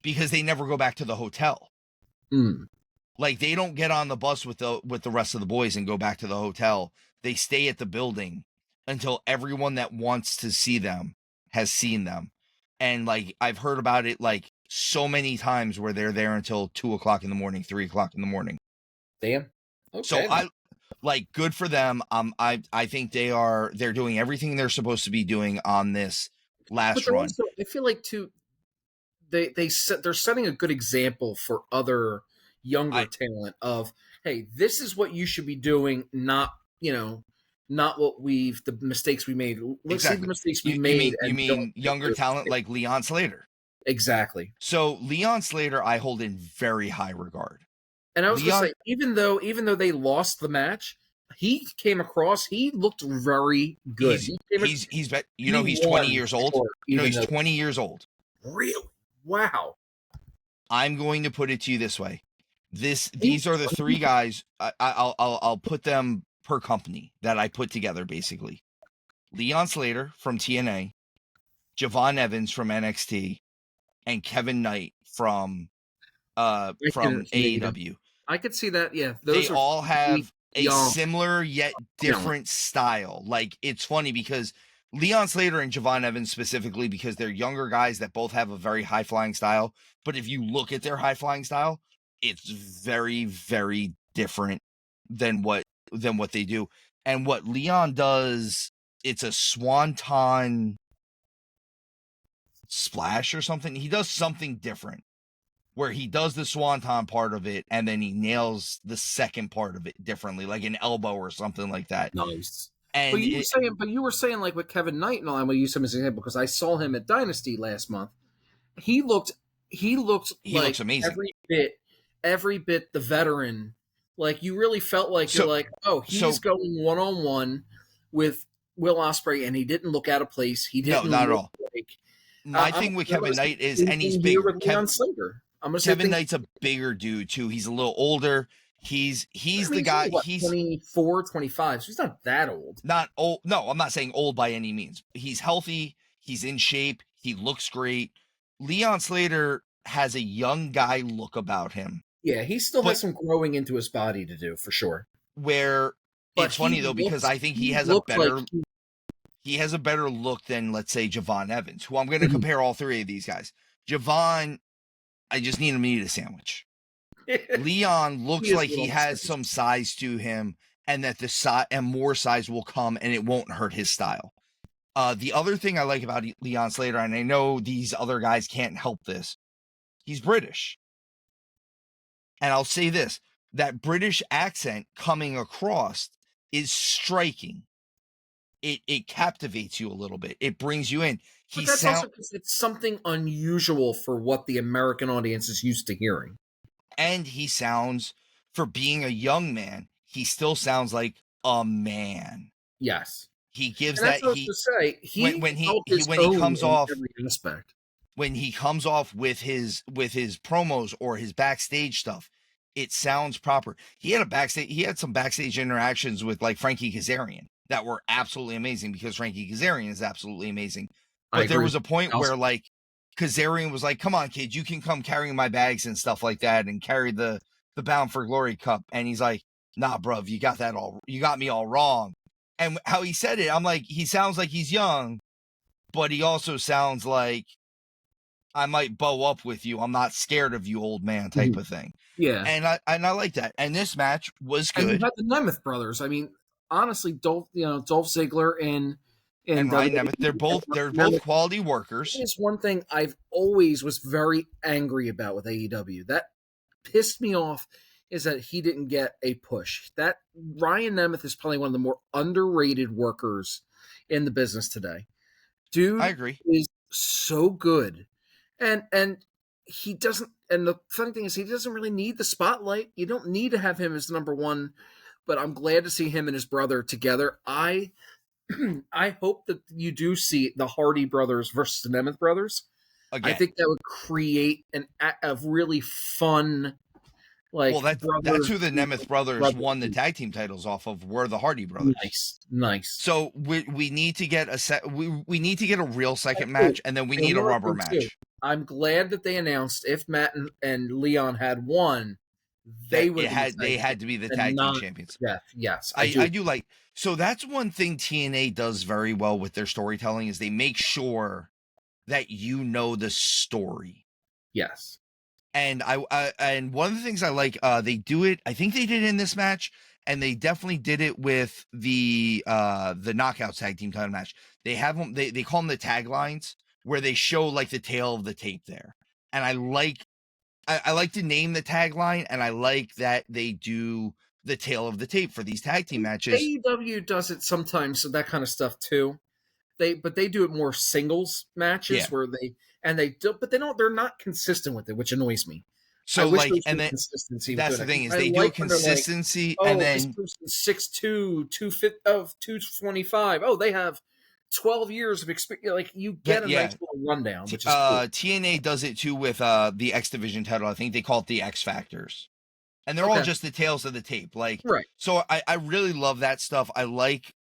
Speaker 1: because they never go back to the hotel. Like, they don't get on the bus with the rest of the boys and go back to the hotel. They stay at the building until everyone that wants to see them has seen them. And like, I've heard about it like so many times where they're there until 2:00 in the morning, 3:00 in the morning.
Speaker 2: Damn.
Speaker 1: So
Speaker 2: Okay.
Speaker 1: I like, good for them. I think they're doing everything they're supposed to be doing on this
Speaker 2: But
Speaker 1: last
Speaker 2: they're
Speaker 1: run.
Speaker 2: also, I feel like too, they're setting a good example for other younger
Speaker 1: I
Speaker 2: talent of, hey, this is what you should be doing, not, not what the mistakes we made. Let's see the
Speaker 1: exactly.
Speaker 2: mistakes we
Speaker 1: You
Speaker 2: made
Speaker 1: mean you
Speaker 2: and don't
Speaker 1: mean
Speaker 2: make
Speaker 1: younger
Speaker 2: those
Speaker 1: talent
Speaker 2: mistakes.
Speaker 1: like Leon Slater.
Speaker 2: Exactly.
Speaker 1: So Leon Slater, I hold in very high regard.
Speaker 2: And I was gonna
Speaker 1: Leon,
Speaker 2: say, even though they lost the match, he came across. He looked very good.
Speaker 1: he's
Speaker 2: He came.
Speaker 1: he's bet you
Speaker 2: He
Speaker 1: know he's 20
Speaker 2: won
Speaker 1: years old.
Speaker 2: short, even
Speaker 1: He's
Speaker 2: though
Speaker 1: 20 years old.
Speaker 2: really, wow.
Speaker 1: I'm going to put it to you this way.
Speaker 2: He,
Speaker 1: These are the three guys. I'll put them per company that I put together basically. Leon Slater from TNA, Javon Evans from NXT, and Kevin Knight from
Speaker 2: I can, yeah,
Speaker 1: AEW.
Speaker 2: I could see that. Yeah,
Speaker 1: They
Speaker 2: those are
Speaker 1: all
Speaker 2: three
Speaker 1: have a
Speaker 2: young
Speaker 1: similar yet
Speaker 2: talent.
Speaker 1: different style. Like, it's funny because Leon Slater and Javon Evans specifically, because they're younger guys that both have a very high flying style. But if you look at their high flying style, it's very, very different than what they do. And what Leon does, it's a swanton splash or something. He does something different where he does the swanton part of it and then he nails the second part of it differently, like an elbow or something like that.
Speaker 2: Nice. But
Speaker 1: And
Speaker 2: you were saying like with Kevin Knight and all, I'm going to use him as an example because I saw him at Dynasty last month. He looked he looked
Speaker 1: he looks
Speaker 2: like
Speaker 1: amazing.
Speaker 2: every bit the veteran. Like you really felt like you're like, oh, he's going 1-on-1 with Will Ospreay, and he didn't look out of place. He didn't.
Speaker 1: No, not at
Speaker 2: look
Speaker 1: all.
Speaker 2: like.
Speaker 1: My thing with Kevin Knight is, and he's
Speaker 2: here
Speaker 1: bigger.
Speaker 2: with Leon Slater. I'm gonna say
Speaker 1: Kevin Knight's a bigger dude too. He's a little older. He's the guy.
Speaker 2: What,
Speaker 1: He's
Speaker 2: 24, 25. So he's not that old.
Speaker 1: not old. No, I'm not saying old by any means. He's healthy. He's in shape. He looks great. Leon Slater has a young guy look about him.
Speaker 2: Yeah, he still has some growing into his body to do for sure.
Speaker 1: Where it's funny though, because I think he has a better he has a better look than, let's say, Javon Evans, who I'm going to compare all three of these guys. Javon, I just need him to eat a sandwich. Leon looks like he has some size to him, and that the size and more size will come, and it won't hurt his style. The other thing I like about Leon Slater, and I know these other guys can't help this, he's British. And I'll say this, that British accent coming across is striking. It captivates you a little bit. It brings you in.
Speaker 2: But that's also because it's something unusual for what the American audience is used to hearing.
Speaker 1: And he sounds, for being a young man, he still sounds like a man.
Speaker 2: Yes.
Speaker 1: He gives
Speaker 2: and
Speaker 1: that. When he comes off
Speaker 2: every aspect.
Speaker 1: When he comes off with his promos or his backstage stuff, it sounds proper. He had some backstage interactions with like Frankie Kazarian that were absolutely amazing, because Frankie Kazarian is absolutely amazing. But there was a point where like Kazarian was like, "Come on, kid, you can come carry my bags and stuff like that, and carry the Bound for Glory cup." And he's like, "Nah, bruv, you got me all wrong." And how he said it, I'm like, he sounds like he's young, but he also sounds like, I might bow up with you. I'm not scared of you, old man, type of thing.
Speaker 2: Yeah.
Speaker 1: And I like that. And this match was good.
Speaker 2: And you had the Nemeth brothers. I mean, honestly, Dolph Ziggler and
Speaker 1: Ryan Nemeth, they're both quality workers.
Speaker 2: It's one thing I've always was very angry about with AEW. That pissed me off, is that he didn't get a push. That Ryan Nemeth is probably one of the more underrated workers in the business today. Dude,
Speaker 1: I agree,
Speaker 2: is so good. And he doesn't, and the funny thing is, he doesn't really need the spotlight. You don't need to have him as number one, but I'm glad to see him and his brother together. I hope that you do see the Hardy brothers versus the Nemeth brothers. Again. I think that would create a really fun, like,
Speaker 1: well, that's who the Nemeth brothers won the tag team titles off of, were the Hardy brothers.
Speaker 2: Nice.
Speaker 1: So we need to get we need to get a real second match, and then we need a rubber match.
Speaker 2: I'm glad that they announced if Matt and Leon had won, they
Speaker 1: That
Speaker 2: would have been
Speaker 1: they had to be the tag team champions.
Speaker 2: Jeff. Yes,
Speaker 1: I do like, so that's one thing TNA does very well with their storytelling is they make sure that you know the story.
Speaker 2: Yes.
Speaker 1: And and one of the things I like, they do it, I think they did it in this match, and they definitely did it with the Knockouts tag team title match. They have them, they call them the taglines, where they show like the tail of the tape there. And I like to name the tagline, and I like that they do the tail of the tape for these tag team matches.
Speaker 2: AEW does it sometimes, so that kind of stuff too. But they do it more singles matches where they're not consistent with it, which annoys me.
Speaker 1: So
Speaker 2: like,
Speaker 1: and then
Speaker 2: consistency.
Speaker 1: that's the thing is they do a consistency,
Speaker 2: like,
Speaker 1: and then
Speaker 2: this person's 6'2", 225. Oh, they have 12 years of experience. Like, you get a nice little rundown, which is cool.
Speaker 1: TNA does it too with the X Division title. I think they call it the X Factors, and they're all just the tails of the tape. Like,
Speaker 2: right.
Speaker 1: So I really love that stuff. I like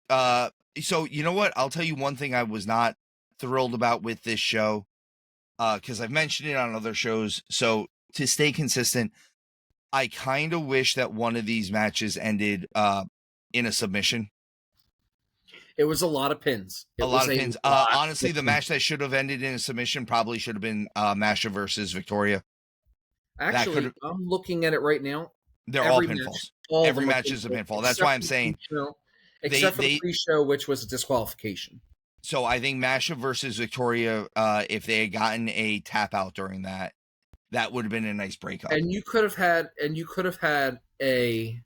Speaker 1: so you know what? I'll tell you one thing I was not thrilled about with this show, because I've mentioned it on other shows. So to stay consistent, I kind of wish that one of these matches ended in a submission.
Speaker 2: It was a lot of pins.
Speaker 1: Honestly, the match that should have ended in a submission probably should have been Masha versus Victoria.
Speaker 2: Actually, I'm looking at it right now.
Speaker 1: They're all pinfalls. Every match is a pinfall. That's why I'm saying.
Speaker 2: Except for the pre-show, which was a disqualification.
Speaker 1: So I think Masha versus Victoria, if they had gotten a tap out during that, that would have been a nice breakup.
Speaker 2: And you could have had a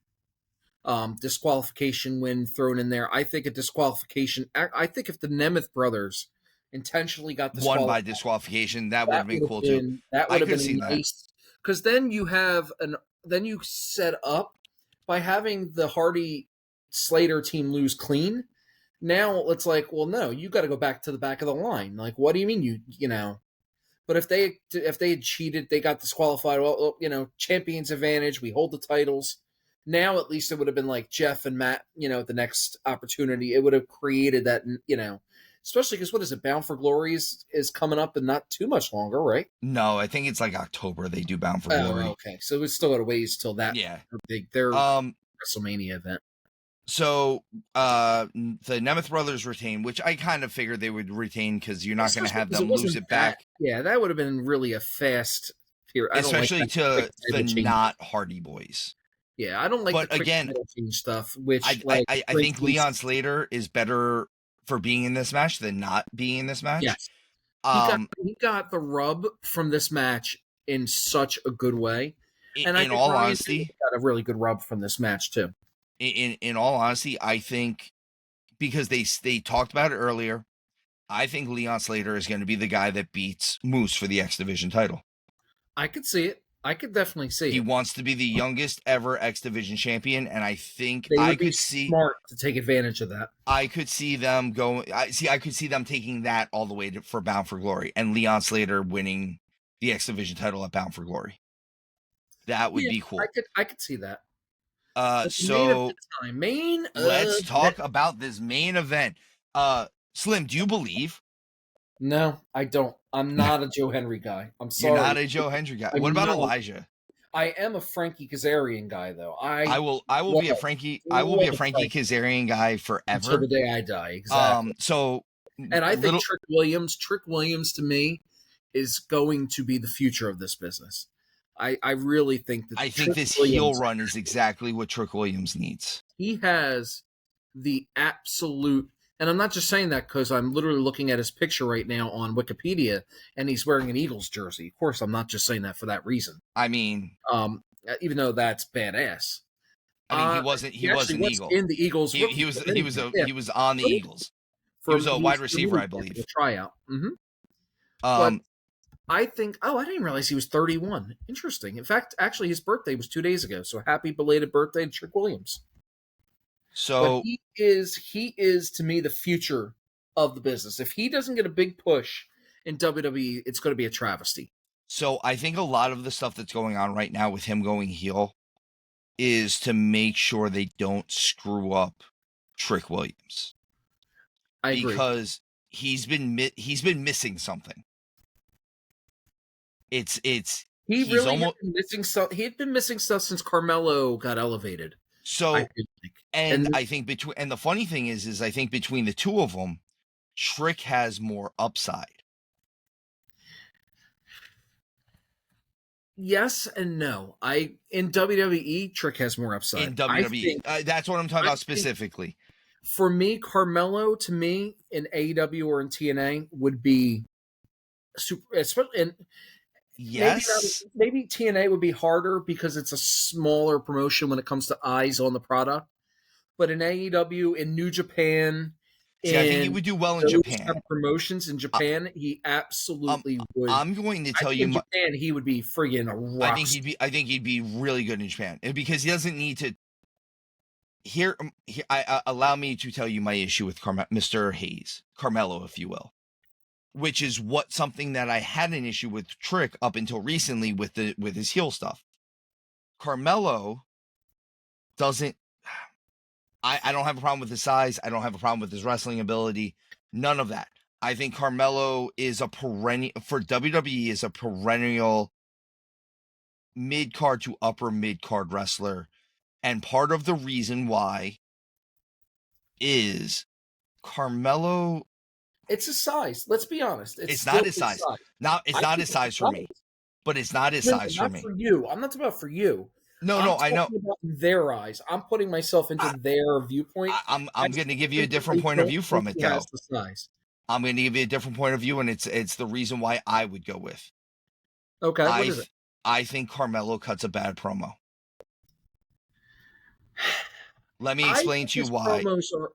Speaker 2: disqualification win thrown in there. I think a disqualification. I think if the Nemeth brothers intentionally got
Speaker 1: won by disqualification, that would have been cool too.
Speaker 2: That would have been nice. Because then you set up by having the Hardy Slater team lose clean. Now it's like, well, no, you got to go back to the back of the line. Like, what do you mean you know? But if they had cheated, they got disqualified. Well, champions advantage. We hold the titles. Now at least it would have been like Jeff and Matt. The next opportunity, it would have created that. Especially because what is it? Bound for Glory is coming up and not too much longer, right?
Speaker 1: No, I think it's like October they do Bound for Glory.
Speaker 2: Okay, so we still got a ways till that.
Speaker 1: Yeah,
Speaker 2: their WrestleMania event.
Speaker 1: So the Nemeth brothers retain, which I kind of figured they would retain because you're not going to have them lose it back.
Speaker 2: Yeah, that would have been really a fast period,
Speaker 1: especially to the not Hardy Boys.
Speaker 2: Yeah, I don't like.
Speaker 1: But
Speaker 2: the
Speaker 1: again,
Speaker 2: change stuff. Which
Speaker 1: I think Leon Slater is better for being in this match than not being in this match.
Speaker 2: Yes, he got the rub from this match in such a good way. And in all honesty, got a really good rub from this match too.
Speaker 1: In all honesty, I think because they talked about it earlier, I think Leon Slater is going to be the guy that beats Moose for the X Division title.
Speaker 2: I could see it. I could definitely see it.
Speaker 1: He wants to be the youngest ever X Division champion, and I think
Speaker 2: I could see smart to take advantage of that.
Speaker 1: I could see them going. I could see them taking that all the way for Bound for Glory, and Leon Slater winning the X Division title at Bound for Glory. That would be cool.
Speaker 2: I could see that.
Speaker 1: So let's talk about this main event. Slim, do you believe?
Speaker 2: No, I don't. I'm not a Joe Hendry guy. I'm sorry.
Speaker 1: You're not a Joe Hendry guy. What about Elijah?
Speaker 2: I am a Frankie Kazarian guy, though. I will
Speaker 1: be a Frankie Kazarian guy forever
Speaker 2: until the day I die. Exactly. And I think Trick Williams to me is going to be the future of this business. I really think that.
Speaker 1: I think this heel run is exactly what Trick Williams needs.
Speaker 2: He has the absolute. And I'm not just saying that because I'm literally looking at his picture right now on Wikipedia, and he's wearing an Eagles jersey. Of course, I'm not just saying that for that reason.
Speaker 1: I mean,
Speaker 2: even though that's badass.
Speaker 1: I mean, he wasn't Eagle
Speaker 2: in the Eagles.
Speaker 1: He was on the Eagles. He was a wide receiver, I believe.
Speaker 2: Tryout. Mm-hmm. But I think. Oh, I didn't realize he was 31. Interesting. In fact, actually, his birthday was 2 days ago. So happy belated birthday to Trick Williams.
Speaker 1: So
Speaker 2: but he is to me the future of the business. If he doesn't get a big push in WWE, it's going to be a travesty.
Speaker 1: So I think a lot of the stuff that's going on right now with him going heel is to make sure they don't screw up Trick Williams.
Speaker 2: I agree.
Speaker 1: Because he's been missing something. It's
Speaker 2: He
Speaker 1: He's
Speaker 2: really
Speaker 1: almost
Speaker 2: had been missing stuff. He had been missing stuff since Carmelo got elevated. I
Speaker 1: so.
Speaker 2: feel like.
Speaker 1: And I think and the funny thing is I think between the two of them, Trick has more upside.
Speaker 2: Yes and no. In WWE, Trick has more upside.
Speaker 1: In WWE, that's what I'm talking about specifically.
Speaker 2: For me, Carmelo to me in AEW or in TNA would be super. Especially in
Speaker 1: Yes,
Speaker 2: maybe TNA would be harder because it's a smaller promotion when it comes to eyes on the product. But in AEW, in New Japan,
Speaker 1: see, I think he would do well in Japan.
Speaker 2: Kind of promotions in Japan, he absolutely would.
Speaker 1: I'm going to tell you,
Speaker 2: in Japan, he would be friggin' a rock.
Speaker 1: I think he'd be really good in Japan because he doesn't need to. Here, allow me to tell you my issue with Mr. Hayes, Carmelo, if you will, which is something that I had an issue with Trick up until recently with his heel stuff. Carmelo doesn't. I don't have a problem with his size. I don't have a problem with his wrestling ability. None of that. I think Carmelo is a perennial for WWE is a perennial mid-card to upper mid-card wrestler. And part of the reason why is Carmelo.
Speaker 2: It's his size. Let's be honest.
Speaker 1: It's not his size. Now it's not his size for me. But it's not his size for me.
Speaker 2: For you. I'm not talking about for you.
Speaker 1: No, I know.
Speaker 2: About their eyes. I'm putting myself into their viewpoint.
Speaker 1: I'm going to give you a different point of view from it, though.
Speaker 2: The size.
Speaker 1: I'm going to give you a different point of view, and it's the reason why I would go with.
Speaker 2: Okay, what is it?
Speaker 1: I think Carmelo cuts a bad promo. Let me explain to you why.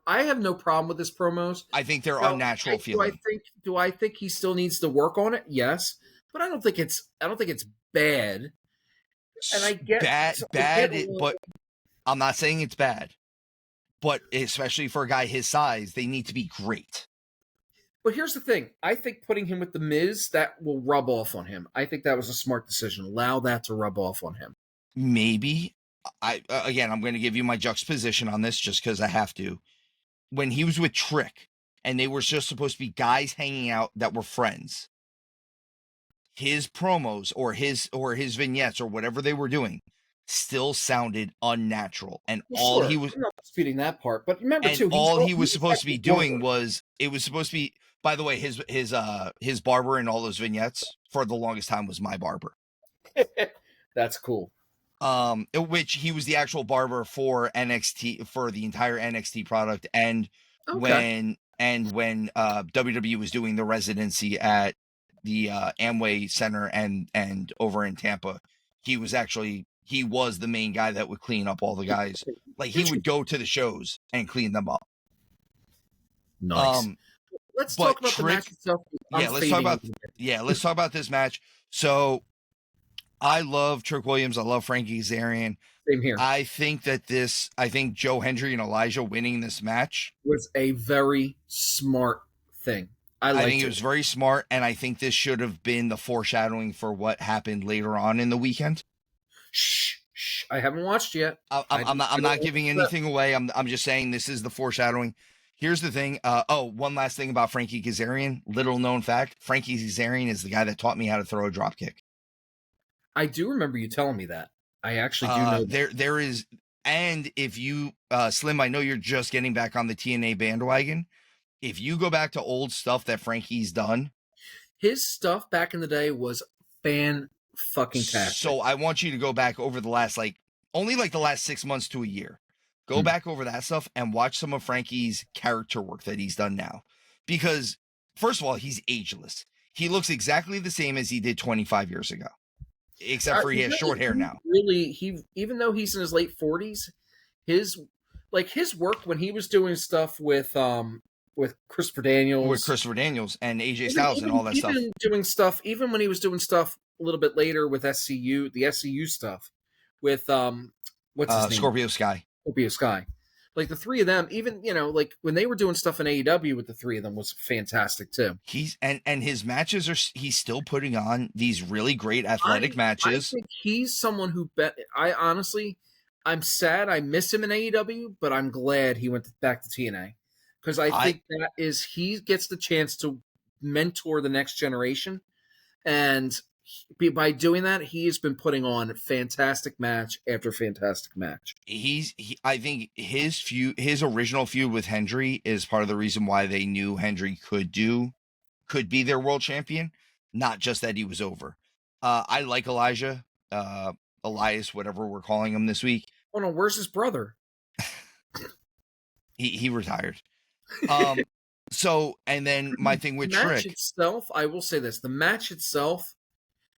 Speaker 2: I have no problem with his promos.
Speaker 1: I think they're unnatural feeling.
Speaker 2: Do I think he still needs to work on it? Yes, but I don't think it's bad. And I get bad,
Speaker 1: but I'm not saying it's bad. But especially for a guy his size, they need to be great.
Speaker 2: But here's the thing. I think putting him with The Miz, that will rub off on him. I think that was a smart decision. Allow that to rub off on him.
Speaker 1: Maybe. I'm going to give you my juxtaposition on this just because I have to. When he was with Trick, and they were just supposed to be guys hanging out that were friends, his promos or his vignettes or whatever they were doing still sounded unnatural. And all he was...
Speaker 2: I'm not disputing that part, but remember too...
Speaker 1: all he was supposed to be doing was... It was supposed to be... By the way, his barber in all those vignettes for the longest time was my barber.
Speaker 2: That's cool.
Speaker 1: Which he was the actual barber for NXT, for the entire NXT product, and when WWE was doing the residency at the Amway Center and over in Tampa, he was the main guy that would clean up all the guys. Like he would go to the shows and clean them up.
Speaker 2: Nice. Let's talk about the match itself.
Speaker 1: Let's talk about this match. So I love Trick Williams. I love Frankie Kazarian.
Speaker 2: Same here.
Speaker 1: I think Joe Hendry and Elijah winning this match
Speaker 2: was a very smart thing. I think
Speaker 1: it was very smart, and I think this should have been the foreshadowing for what happened later on in the weekend.
Speaker 2: Shh. I haven't watched yet.
Speaker 1: I'm not giving anything away. I'm just saying this is the foreshadowing. Here's the thing. One last thing about Frankie Kazarian. Little known fact: Frankie Kazarian is the guy that taught me how to throw a drop kick.
Speaker 2: I do remember you telling me that. I actually do know that.
Speaker 1: There is, and if you, Slim, I know you're just getting back on the TNA bandwagon. If you go back to old stuff that Frankie's done,
Speaker 2: his stuff back in the day was fan-fucking-tastic.
Speaker 1: So I want you to go back over the last, only the last 6 months to a year. Go back over that stuff and watch some of Frankie's character work that he's done now. Because, first of all, he's ageless. He looks exactly the same as he did 25 years ago. Except for he has short hair now.
Speaker 2: Really, even though he's in his late 40s, his work when he was doing stuff with Christopher Daniels, and AJ Styles and all that stuff. Even when he was doing stuff a little bit later with the SCU stuff with what's his name?
Speaker 1: Scorpio Sky.
Speaker 2: Like the three of them, even when they were doing stuff in AEW with the three of them was fantastic too.
Speaker 1: He's and his matches he's still putting on these really great athletic matches.
Speaker 2: I think he's someone who I'm sad I miss him in AEW, but I'm glad he went back to TNA because I think he gets the chance to mentor the next generation, and by doing that, he has been putting on fantastic match after fantastic match.
Speaker 1: I think his original feud with Hendry is part of the reason why they knew Hendry could be their world champion, not just that he was over. I like Elijah, Elias, whatever we're calling him this week.
Speaker 2: Oh no, where's his brother?
Speaker 1: He retired. So, and then my thing with
Speaker 2: the match
Speaker 1: Trick
Speaker 2: itself, I will say this: the match itself,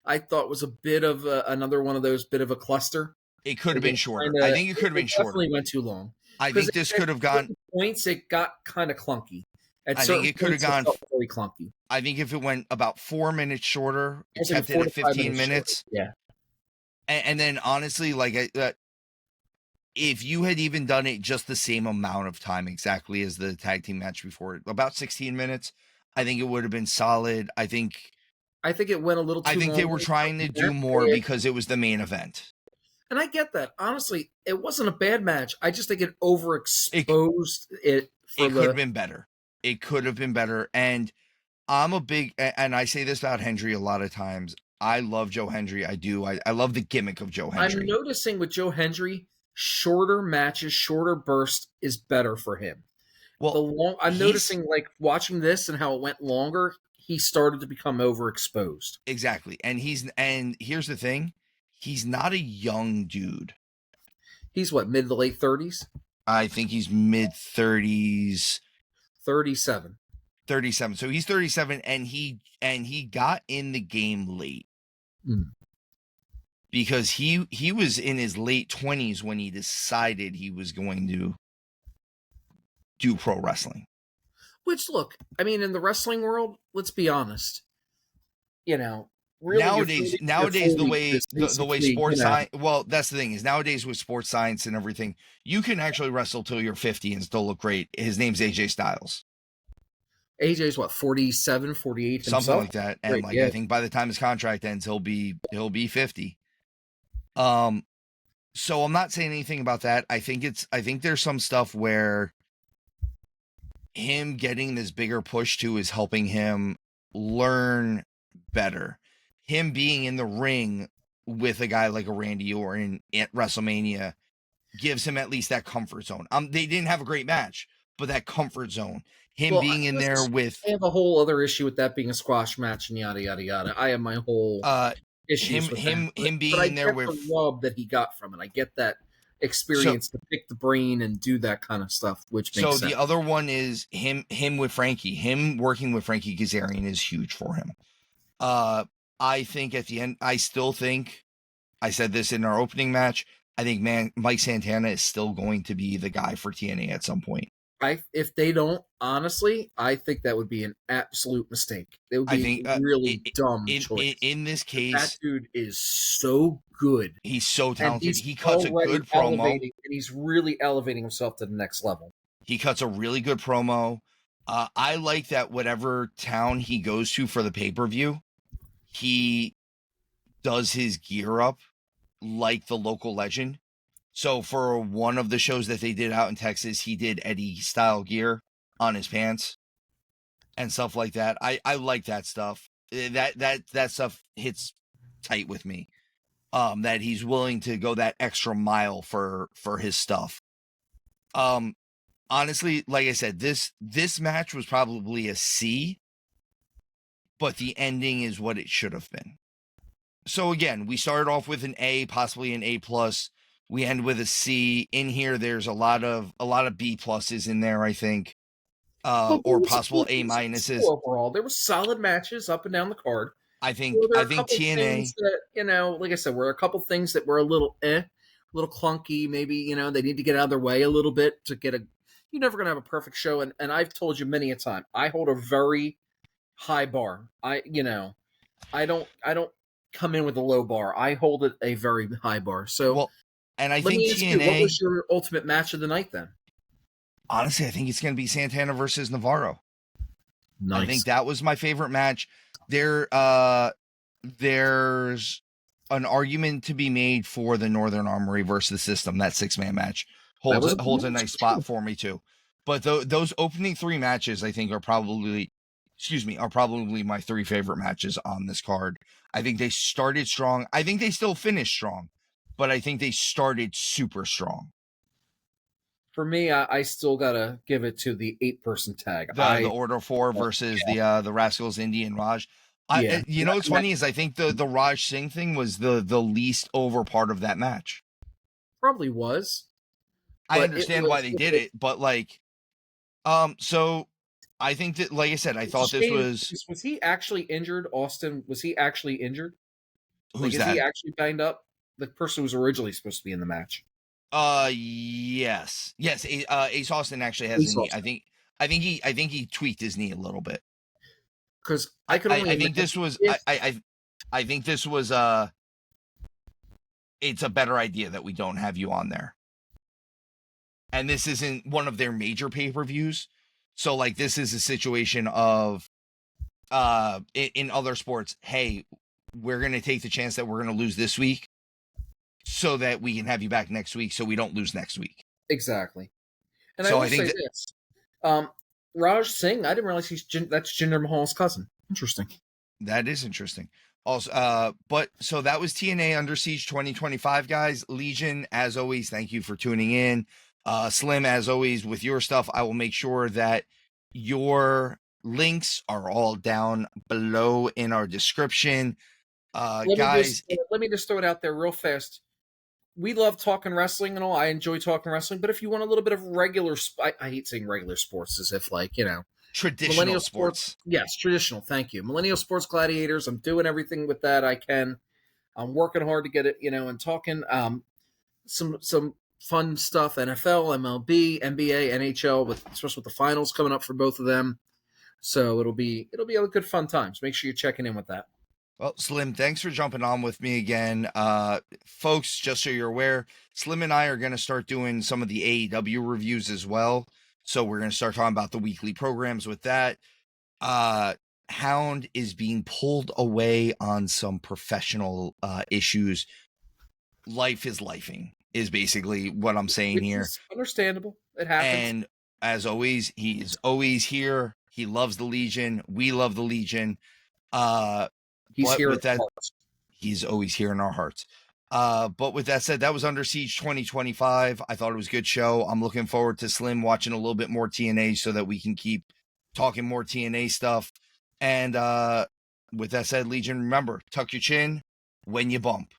Speaker 2: I thought was a bit of another one of those bit of a cluster.
Speaker 1: It could have been shorter. I think it could have been shorter.
Speaker 2: Definitely went too long.
Speaker 1: I think this could have gone
Speaker 2: points. It got kind of clunky.
Speaker 1: I think it could have gone
Speaker 2: very clunky.
Speaker 1: I think if it went about 4 minutes shorter, it kept it at 15 minutes.
Speaker 2: Yeah.
Speaker 1: And then honestly, like if you had even done it just the same amount of time exactly as the tag team match before, about 16 minutes, I think it would have been solid. I think
Speaker 2: it went a little too long.
Speaker 1: They were trying to do more because it was the main event.
Speaker 2: And I get that. Honestly, it wasn't a bad match. I just think it overexposed it.
Speaker 1: It could have been better. It could have been better. And I'm a big, and I say this about Hendry a lot of times. I love Joe Hendry. I do. I love the gimmick of Joe Hendry.
Speaker 2: I'm noticing with Joe Hendry, shorter matches, shorter burst is better for him. Well, I'm noticing, like, watching this and how it went longer, he started to become overexposed.
Speaker 1: Exactly. And here's the thing. He's not a young dude.
Speaker 2: He's what, mid to late 30s?
Speaker 1: I think he's mid 30s.
Speaker 2: 37.
Speaker 1: 37. So he's 37 and he got in the game late. Because he was in his late 20s when he decided he was going to do pro wrestling.
Speaker 2: Which, look, I mean, in the wrestling world, let's be honest. You know, really
Speaker 1: nowadays the way sports science, well, that's the thing is nowadays with sports science and everything, you can actually wrestle till you're 50 and still look great. His name's AJ Styles.
Speaker 2: AJ's what, 47, 48 himself?
Speaker 1: Something like that. And I think by the time his contract ends, he'll be 50. So I'm not saying anything about that. I think there's some stuff where him getting this bigger push too is helping him learn better. Him being in the ring with a guy like a Randy Orton at WrestleMania gives him at least that comfort zone. They didn't have a great match, but that comfort zone. Being in there with...
Speaker 2: I have a whole other issue with that being a squash match and yada, yada, yada. I have my whole issues with
Speaker 1: him being
Speaker 2: but
Speaker 1: in there with...
Speaker 2: the rub that he got from it. I get that experience to pick the brain and do that kind of stuff, which makes sense.
Speaker 1: So the other one is him with Frankie. Him working with Frankie Kazarian is huge for him. I think at the end, I still think, I said this in our opening match, I think Mike Santana is still going to be the guy for TNA at some point.
Speaker 2: If they don't, honestly, I think that would be an absolute mistake. It would be a really dumb choice.
Speaker 1: In this case,
Speaker 2: that dude is so good.
Speaker 1: He's so talented. He cuts a good promo.
Speaker 2: And he's really elevating himself to the next level.
Speaker 1: He cuts a really good promo. I like that whatever town he goes to for the pay-per-view, he does his gear up like the local legend. So for one of the shows that they did out in Texas, he did Eddie style gear on his pants and stuff like that. I like that stuff. That stuff hits tight with me. That he's willing to go that extra mile for his stuff. Honestly, like I said, this match was probably a C, but the ending is what it should have been. So again, we started off with an A, possibly an A+. We end with a C. In here, there's a lot of B pluses in there, I think, or possible A minuses.
Speaker 2: Overall, there were solid matches up and down the card.
Speaker 1: I think TNA,
Speaker 2: that, like I said, were a couple things that were a little clunky. Maybe they need to get out of their way a little bit to get a. You're never gonna have a perfect show, and I've told you many a time, I hold a very high bar. I don't come in with a low bar. I hold it a very high bar. So. Well,
Speaker 1: and I think TNA...
Speaker 2: what was your ultimate match of the night then?
Speaker 1: Honestly, I think it's going to be Santana versus Navarro.
Speaker 2: Nice.
Speaker 1: I think that was my favorite match. There's an argument to be made for the Northern Armory versus the System. That 6-man match holds a nice spot for me too. But those opening 3 matches, I think, are probably are probably my 3 favorite matches on this card. I think they started strong. I think they still finished strong, but I think they started super strong.
Speaker 2: For me, I still gotta give it to the 8-person tag.
Speaker 1: The Order 4 versus the Rascals, Indy and Raj.
Speaker 2: Yeah.
Speaker 1: You know what's funny is I think the Raj Singh thing was the least over part of that match.
Speaker 2: Probably was.
Speaker 1: I understand why they did it, but like, so I think that, like I said, I thought this
Speaker 2: was he actually injured? Austin, was he actually injured?
Speaker 1: Who's
Speaker 2: is
Speaker 1: that?
Speaker 2: he actually banged up? The person who was originally supposed to be in the match.
Speaker 1: Yes. Ace Austin actually has a knee. I think he tweaked his knee a little bit.
Speaker 2: Because I could only.
Speaker 1: I think this was. I think this was. It's a better idea that we don't have you on there. And this isn't one of their major pay-per-views. So like this is a situation of in other sports, hey, we're going to take the chance that we're going to lose this week so that we can have you back next week so we don't lose next week.
Speaker 2: Exactly. And
Speaker 1: so
Speaker 2: I will say this. Raj Singh, I didn't realize that's Jinder Mahal's cousin. Interesting.
Speaker 1: That is interesting. Also, but so that was TNA Under Siege 2025, guys. Legion, as always, thank you for tuning in. Slim, as always, with your stuff, I will make sure that your links are all down below in our description. Guys,
Speaker 2: let me just throw it out there real fast. We love talking wrestling and all. I enjoy talking wrestling, but if you want a little bit of regular, I hate saying regular sports as if like,
Speaker 1: traditional
Speaker 2: millennial
Speaker 1: sports.
Speaker 2: Yes, traditional. Thank you. Millennial Sports Gladiators. I'm doing everything with that I can. I'm working hard to get it, and talking some fun stuff. NFL, MLB, NBA, NHL, especially with the finals coming up for both of them. So it'll be a good fun times. Make sure you're checking in with that.
Speaker 1: Well, Slim, thanks for jumping on with me again. Folks, just so you're aware, Slim and I are going to start doing some of the AEW reviews as well. So we're going to start talking about the weekly programs with that. Hound is being pulled away on some professional issues. Life is lifing is basically what I'm saying here.
Speaker 2: Understandable. It happens.
Speaker 1: And as always, he is always here. He loves the Legion. We love the Legion.
Speaker 2: He's here.
Speaker 1: He's always here in our hearts. But with that said, that was Under Siege 2025. I thought it was a good show. I'm looking forward to Slim watching a little bit more TNA so that we can keep talking more TNA stuff. And with that said, Legion, remember, tuck your chin when you bump.